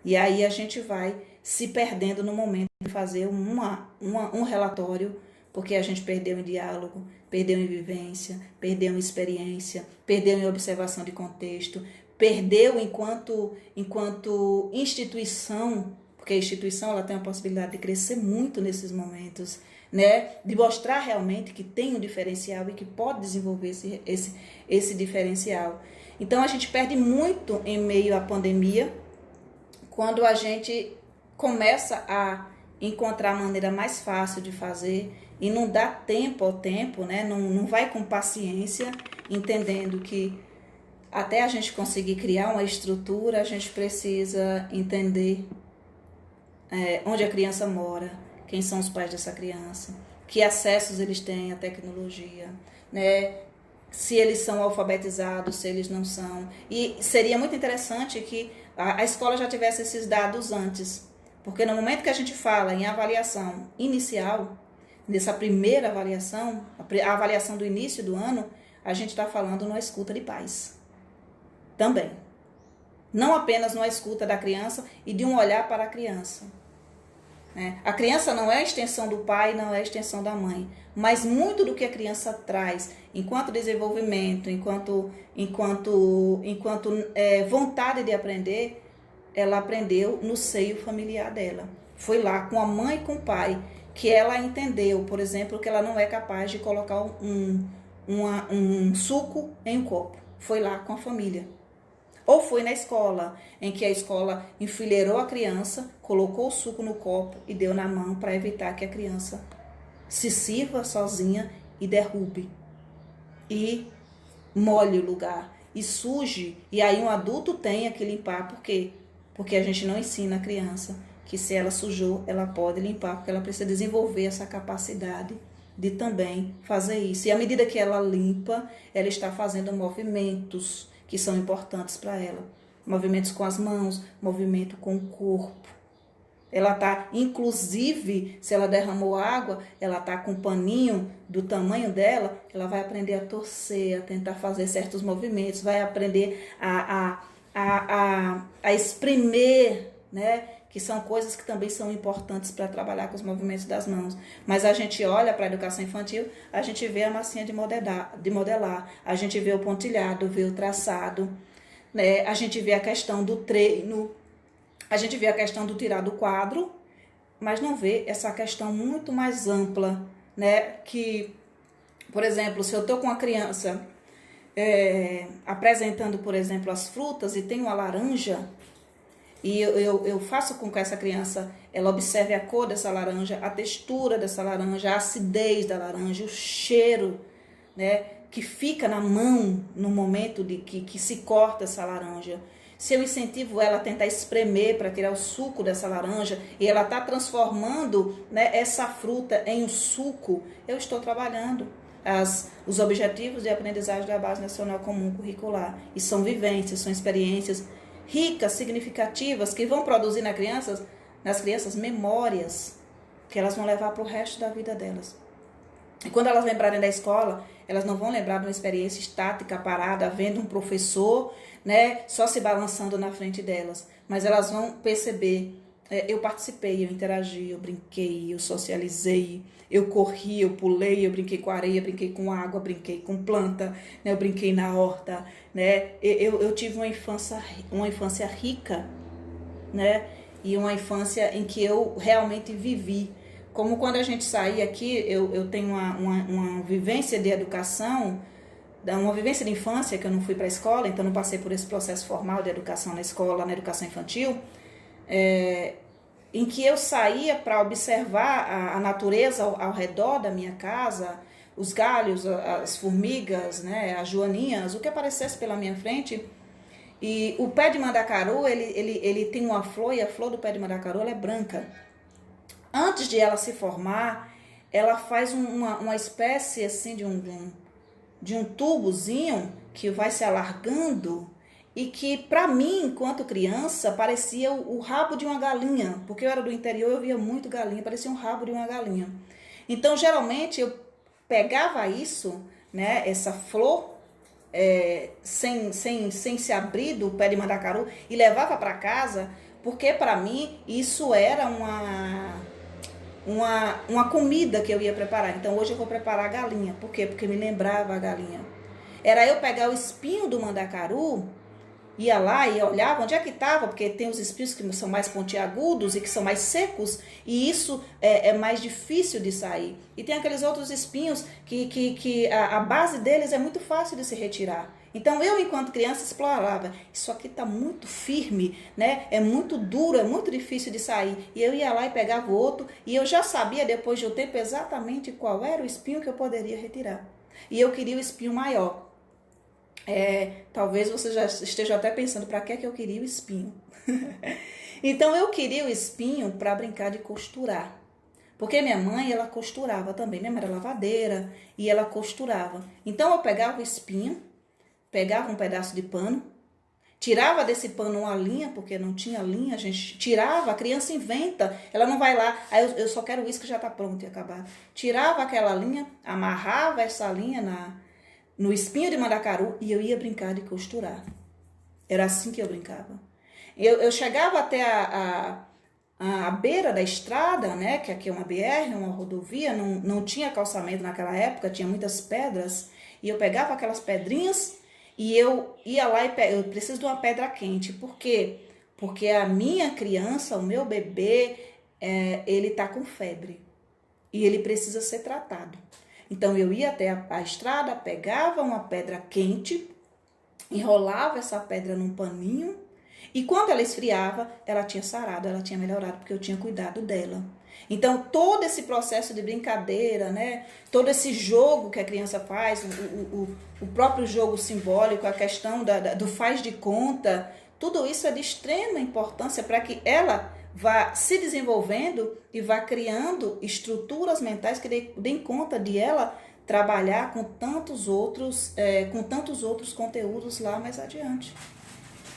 E aí a gente vai se perdendo no momento de fazer um relatório, porque a gente perdeu em diálogo, perdeu em vivência, perdeu em experiência, perdeu em observação de contexto, perdeu enquanto instituição, porque a instituição ela tem a possibilidade de crescer muito nesses momentos, né? De mostrar realmente que tem um diferencial e que pode desenvolver esse diferencial. Então a gente perde muito em meio à pandemia, quando a gente começa a encontrar a maneira mais fácil de fazer e não dá tempo ao tempo, né? Não vai com paciência, entendendo que até a gente conseguir criar uma estrutura, a gente precisa entender onde a criança mora, quem são os pais dessa criança, que acessos eles têm à tecnologia, né? Se eles são alfabetizados, se eles não são. E seria muito interessante que a escola já tivesse esses dados antes, porque no momento que a gente fala em avaliação inicial, nessa primeira avaliação, a avaliação do início do ano, a gente está falando numa escuta de pais. Também. Não apenas numa escuta da criança e de um olhar para a criança. né? A criança não é a extensão do pai, não é a extensão da mãe, mas muito do que a criança traz, enquanto desenvolvimento, enquanto vontade de aprender, ela aprendeu no seio familiar dela. Foi lá com a mãe e com o pai que ela entendeu, por exemplo, que ela não é capaz de colocar um suco em um copo. Foi lá com a família. Ou foi na escola, em que a escola enfileirou a criança, colocou o suco no copo e deu na mão para evitar que a criança se sirva sozinha e derrube. E molhe o lugar, e suje. E aí um adulto tenha que limpar. Por quê? Porque a gente não ensina a criança que se ela sujou, ela pode limpar, porque ela precisa desenvolver essa capacidade de também fazer isso. E à medida que ela limpa, ela está fazendo movimentos que são importantes para ela. Movimentos com as mãos, movimento com o corpo. Ela está, inclusive, se ela derramou água, ela está com um paninho do tamanho dela, ela vai aprender a torcer, a tentar fazer certos movimentos, vai aprender a espremer, né? Que são coisas que também são importantes para trabalhar com os movimentos das mãos. Mas a gente olha para a educação infantil, a gente vê a massinha de modelar, a gente vê o pontilhado, vê o traçado, né? A gente vê a questão do treino, a gente vê a questão do tirar do quadro, mas não vê essa questão muito mais ampla, né? Que, por exemplo, se eu estou com uma criança apresentando, por exemplo, as frutas e tem uma laranja, e eu faço com que essa criança ela observe a cor dessa laranja, a textura dessa laranja, a acidez da laranja, o cheiro, né, que fica na mão no momento de que se corta essa laranja. Se eu incentivo ela a tentar espremer para tirar o suco dessa laranja e ela está transformando, né, essa fruta em um suco, eu estou trabalhando os objetivos de aprendizagem da Base Nacional Comum Curricular. E são vivências, são experiências ricas, significativas, que vão produzir nas crianças memórias que elas vão levar para o resto da vida delas. E quando elas lembrarem da escola, elas não vão lembrar de uma experiência estática, parada, vendo um professor, né, só se balançando na frente delas. Mas elas vão perceber, eu participei, eu interagi, eu brinquei, eu socializei, eu corri, eu pulei, eu brinquei com areia, brinquei com água, brinquei com planta, né, eu brinquei na horta, né, eu tive uma infância rica, né, e uma infância em que eu realmente vivi. Como quando a gente saía aqui, eu tenho uma vivência de educação, uma vivência de infância, que eu não fui para a escola, então não passei por esse processo formal de educação na escola, na educação infantil, em que eu saía para observar a natureza ao redor da minha casa, os galhos, as formigas, né, as joaninhas, o que aparecesse pela minha frente. E o pé de mandacaru, ele tem uma flor, e a flor do pé de mandacaru ela é branca. Antes de ela se formar, ela faz uma espécie assim de um tubozinho que vai se alargando e que, para mim, enquanto criança, parecia o rabo de uma galinha, porque eu era do interior, eu via muito galinha, parecia um rabo de uma galinha. Então, geralmente, eu pegava isso, né, essa flor, sem se abrir do pé de mandacaru e levava para casa, porque, para mim, isso era uma comida que eu ia preparar. Então, hoje eu vou preparar a galinha. Por quê? Porque me lembrava a galinha. Era eu pegar o espinho do mandacaru, ia lá e olhava onde é que estava, porque tem os espinhos que são mais pontiagudos e que são mais secos, e isso é mais difícil de sair. E tem aqueles outros espinhos que a base deles é muito fácil de se retirar. Então, eu, enquanto criança, explorava. Isso aqui está muito firme, né? É muito duro, é muito difícil de sair. E eu ia lá e pegava o outro, e eu já sabia, depois de um tempo, exatamente qual era o espinho que eu poderia retirar. E eu queria o espinho maior. Talvez você já esteja até pensando, para que eu queria o espinho? Então, eu queria o espinho para brincar de costurar. Porque minha mãe, ela costurava também. Minha mãe era lavadeira e ela costurava. Então, eu pegava o espinho, pegava um pedaço de pano, tirava desse pano uma linha, porque não tinha linha, a gente tirava, a criança inventa, ela não vai lá, aí eu só quero isso que já está pronto e acabado. Tirava aquela linha, amarrava essa linha no espinho de mandacaru e eu ia brincar de costurar. Era assim que eu brincava. Eu chegava até à beira da estrada, né, que aqui é uma BR, uma rodovia, não tinha calçamento naquela época, tinha muitas pedras, e eu pegava aquelas pedrinhas e eu ia lá e eu preciso de uma pedra quente. Por quê? Porque a minha criança, o meu bebê, ele tá com febre e ele precisa ser tratado. Então eu ia até a estrada, pegava uma pedra quente, enrolava essa pedra num paninho e quando ela esfriava, ela tinha sarado, ela tinha melhorado porque eu tinha cuidado dela. Então todo esse processo de brincadeira, né? Todo esse jogo que a criança faz, o próprio jogo simbólico, a questão do faz de conta, tudo isso é de extrema importância para que ela vá se desenvolvendo e vá criando estruturas mentais que deem conta de ela trabalhar com tantos outros conteúdos lá mais adiante.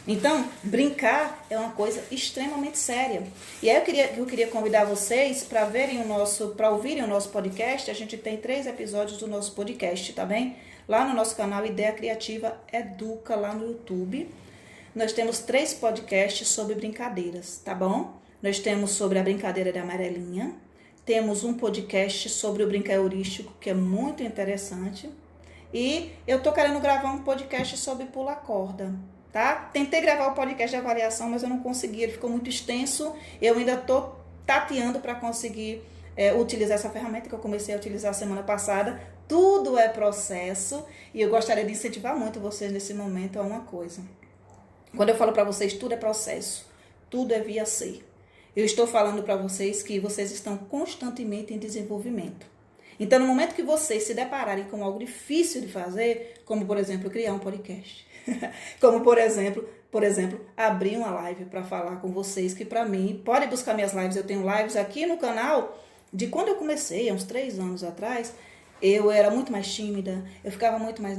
Então, brincar é uma coisa extremamente séria. E aí eu queria convidar vocês para ouvirem o nosso podcast. A gente tem 3 episódios do nosso podcast, tá bem? Lá no nosso canal Ideia Criativa Educa, lá no YouTube. Nós temos 3 podcasts sobre brincadeiras, tá bom? Nós temos sobre a brincadeira da amarelinha. Temos um podcast sobre o brincar heurístico, que é muito interessante. E eu tô querendo gravar um podcast sobre pular corda. Tá? Tentei gravar o podcast de avaliação, mas eu não consegui, ele ficou muito extenso. Eu ainda estou tateando para conseguir utilizar essa ferramenta que eu comecei a utilizar semana passada. Tudo é processo e eu gostaria de incentivar muito vocês nesse momento a uma coisa. Quando eu falo para vocês, tudo é processo, tudo é via ser. Eu estou falando para vocês que vocês estão constantemente em desenvolvimento. Então, no momento que vocês se depararem com algo difícil de fazer, como, por exemplo, criar um podcast, como, por exemplo, abrir uma live para falar com vocês, que para mim, pode buscar minhas lives, eu tenho lives aqui no canal, de quando eu comecei, há uns 3 anos atrás, eu era muito mais tímida, eu ficava muito mais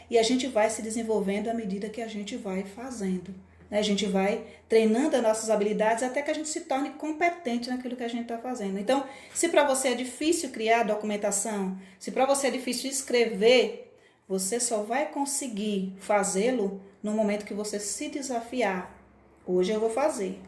e a gente vai se desenvolvendo à medida que a gente vai fazendo. A gente vai treinando as nossas habilidades até que a gente se torne competente naquilo que a gente está fazendo. Então, se para você é difícil criar documentação, se para você é difícil escrever, você só vai conseguir fazê-lo no momento que você se desafiar. Hoje eu vou fazer.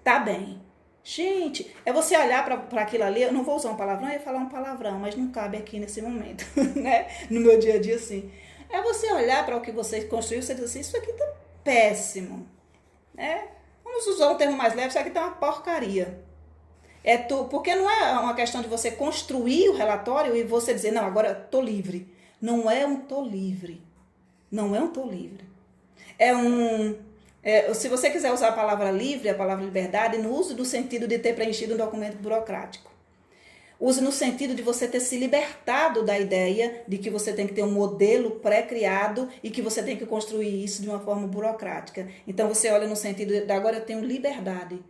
Tá bem. Gente, é você olhar para aquilo ali, eu não vou usar um palavrão, eu ia falar um palavrão, mas não cabe aqui nesse momento, né? No meu dia a dia, assim. É você olhar para o que você construiu e você dizer assim, isso aqui tá péssimo. Vamos usar um termo mais leve, isso aqui tá uma porcaria. Porque não é uma questão de você construir o relatório e você dizer, não, agora eu tô livre. Não é um tô livre. Não é um tô livre. Se você quiser usar a palavra livre, a palavra liberdade, não use no sentido de ter preenchido um documento burocrático. Use no sentido de você ter se libertado da ideia de que você tem que ter um modelo pré-criado e que você tem que construir isso de uma forma burocrática. Então você olha no sentido de agora eu tenho liberdade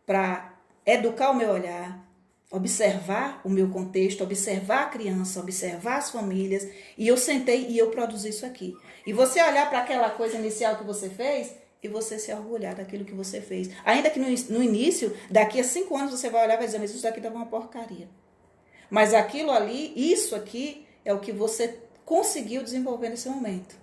para educar o meu olhar, observar o meu contexto, observar a criança, observar as famílias, e eu sentei e eu produzi isso aqui. E você olhar para aquela coisa inicial que você fez e você se orgulhar daquilo que você fez. Ainda que no início, daqui a 5 anos você vai olhar e vai dizer, mas isso daqui estava uma porcaria. Mas aquilo ali, isso aqui, é o que você conseguiu desenvolver nesse momento.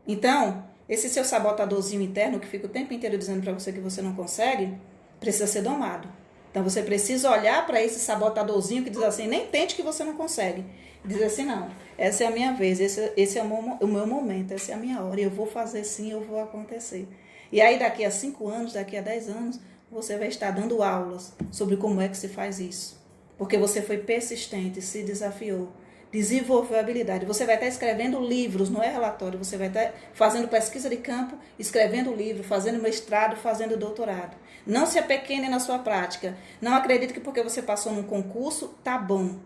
Então, esse seu sabotadorzinho interno, que fica o tempo inteiro dizendo para você que você não consegue, precisa ser domado. Então, você precisa olhar para esse sabotadorzinho que diz assim, nem tente que você não consegue. Diz assim, não, essa é a minha vez, esse é o meu momento, essa é a minha hora, eu vou fazer sim, eu vou acontecer. E aí, daqui a 5 anos, daqui a 10 anos, você vai estar dando aulas sobre como é que se faz isso. Porque você foi persistente, se desafiou, desenvolveu a habilidade. Você vai estar escrevendo livros, não é relatório, você vai estar fazendo pesquisa de campo, escrevendo livro, fazendo mestrado, fazendo doutorado. Não se apequene na sua prática. Não acredite que porque você passou num concurso, tá bom.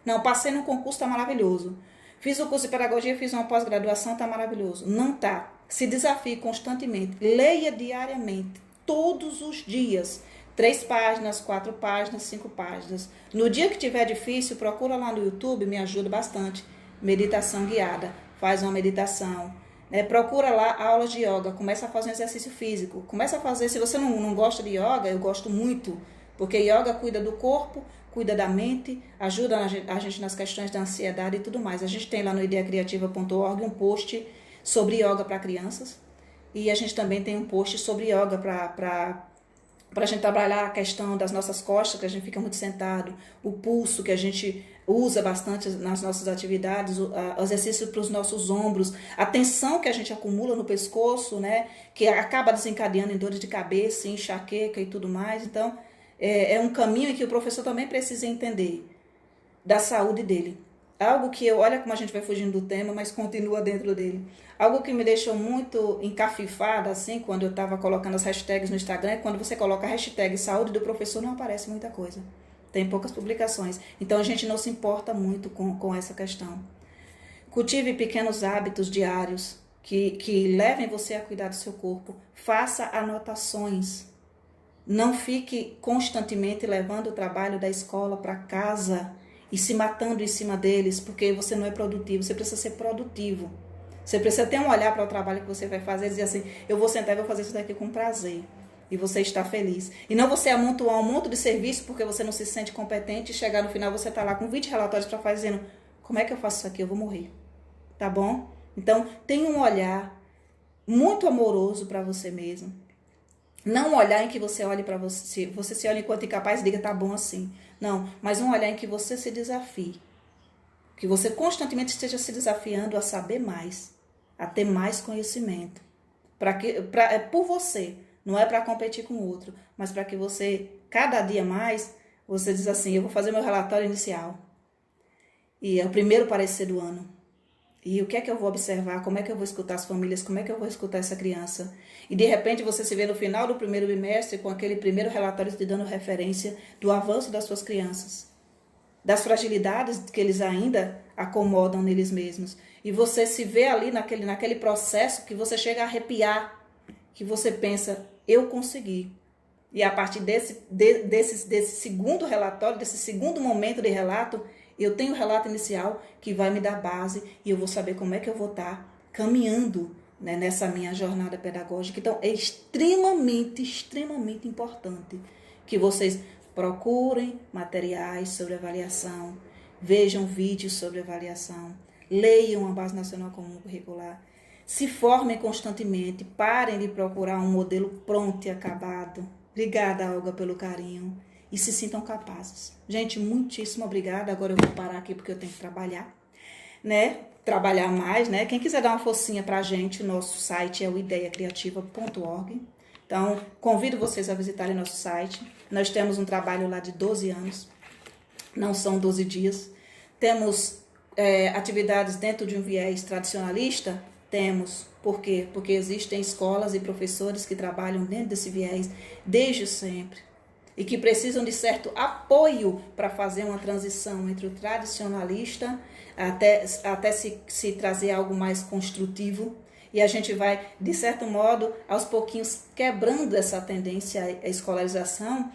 Não, passei num concurso, tá maravilhoso. Fiz o curso de pedagogia, fiz uma pós-graduação, tá maravilhoso. Não tá. Se desafie constantemente. Leia diariamente, todos os dias. 3 páginas, 4 páginas, 5 páginas. No dia que tiver difícil, procura lá no YouTube, me ajuda bastante. Meditação guiada. Faz uma meditação. Procura lá aulas de yoga. Começa a fazer um exercício físico. Começa a fazer, se você não gosta de yoga, eu gosto muito. Porque yoga cuida do corpo, cuida da mente, ajuda a gente nas questões da ansiedade e tudo mais. A gente tem lá no ideacriativa.org um post sobre yoga para crianças. E a gente também tem um post sobre yoga para para a gente trabalhar a questão das nossas costas, que a gente fica muito sentado, o pulso, que a gente usa bastante nas nossas atividades, o exercício para os nossos ombros, a tensão que a gente acumula no pescoço, né, que acaba desencadeando em dores de cabeça, enxaqueca e tudo mais. Então, é um caminho em que o professor também precisa entender da saúde dele. Algo que olha como a gente vai fugindo do tema, mas continua dentro dele. Algo que me deixou muito encafifada, assim, quando eu estava colocando as hashtags no Instagram, é quando você coloca a hashtag saúde do professor, não aparece muita coisa. Tem poucas publicações. Então a gente não se importa muito com essa questão. Cultive pequenos hábitos diários que levem você a cuidar do seu corpo. Faça anotações. Não fique constantemente levando o trabalho da escola para casa e se matando em cima deles, porque você não é produtivo. Você precisa ser produtivo. Você precisa ter um olhar para o trabalho que você vai fazer e dizer assim, eu vou sentar e vou fazer isso daqui com prazer. E você está feliz. E não você amontoar um monte de serviço porque você não se sente competente e chegar no final você está lá com 20 relatórios para fazer, dizendo, como é que eu faço isso aqui? Eu vou morrer. Tá bom? Então, tenha um olhar muito amoroso para você mesmo. Não um olhar em que você olhe para você se olha enquanto incapaz e diga, tá bom assim. Não, mas um olhar em que você se desafie. Que você constantemente esteja se desafiando a saber mais, a ter mais conhecimento. Por você, não é para competir com o outro, mas para que você, cada dia mais, você diz assim, eu vou fazer meu relatório inicial. E é o primeiro parecer do ano. E o que é que eu vou observar? Como é que eu vou escutar as famílias? Como é que eu vou escutar essa criança? E de repente você se vê no final do primeiro bimestre com aquele primeiro relatório te dando referência do avanço das suas crianças, das fragilidades que eles ainda acomodam neles mesmos. E você se vê ali naquele processo que você chega a arrepiar, que você pensa, eu consegui. E a partir desse segundo relatório, desse segundo momento de relato, eu tenho o relato inicial que vai me dar base e eu vou saber como é que eu vou estar caminhando, né, nessa minha jornada pedagógica. Então, é extremamente, extremamente importante que vocês procurem materiais sobre avaliação, vejam vídeos sobre avaliação, leiam a Base Nacional Comum Curricular, se formem constantemente, parem de procurar um modelo pronto e acabado. Obrigada, Olga, pelo carinho. E se sintam capazes. Gente, muitíssimo obrigada. Agora eu vou parar aqui porque eu tenho que trabalhar, né? Trabalhar mais, né? Quem quiser dar uma forcinha pra gente, o nosso site é o ideiacriativa.org. Então, convido vocês a visitarem nosso site. Nós temos um trabalho lá de 12 anos. Não são 12 dias. Temos atividades dentro de um viés tradicionalista? Temos. Por quê? Porque existem escolas e professores que trabalham dentro desse viés desde sempre. E que precisam de certo apoio para fazer uma transição entre o tradicionalista até se trazer algo mais construtivo. E a gente vai, de certo modo, aos pouquinhos quebrando essa tendência à escolarização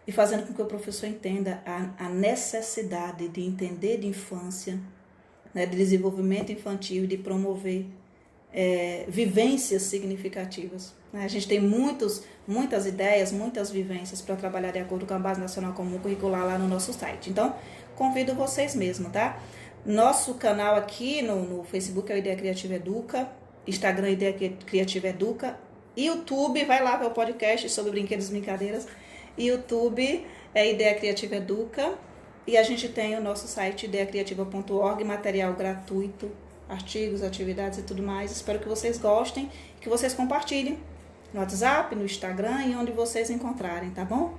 e fazendo com que o professor entenda a necessidade de entender de infância, né, de desenvolvimento infantil e de promover vivências significativas. A gente tem muitas ideias, muitas vivências para trabalhar de acordo com a Base Nacional Comum Curricular lá no nosso site. Então, convido vocês mesmo, tá? Nosso canal aqui no Facebook é o Ideia Criativa Educa, Instagram Ideia Criativa Educa, YouTube, vai lá ver o podcast sobre brinquedos e brincadeiras, YouTube é Ideia Criativa Educa, e a gente tem o nosso site ideiacriativa.org, material gratuito, artigos, atividades e tudo mais. Espero que vocês gostem, que vocês compartilhem no WhatsApp, no Instagram e onde vocês encontrarem, tá bom?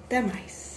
Até mais!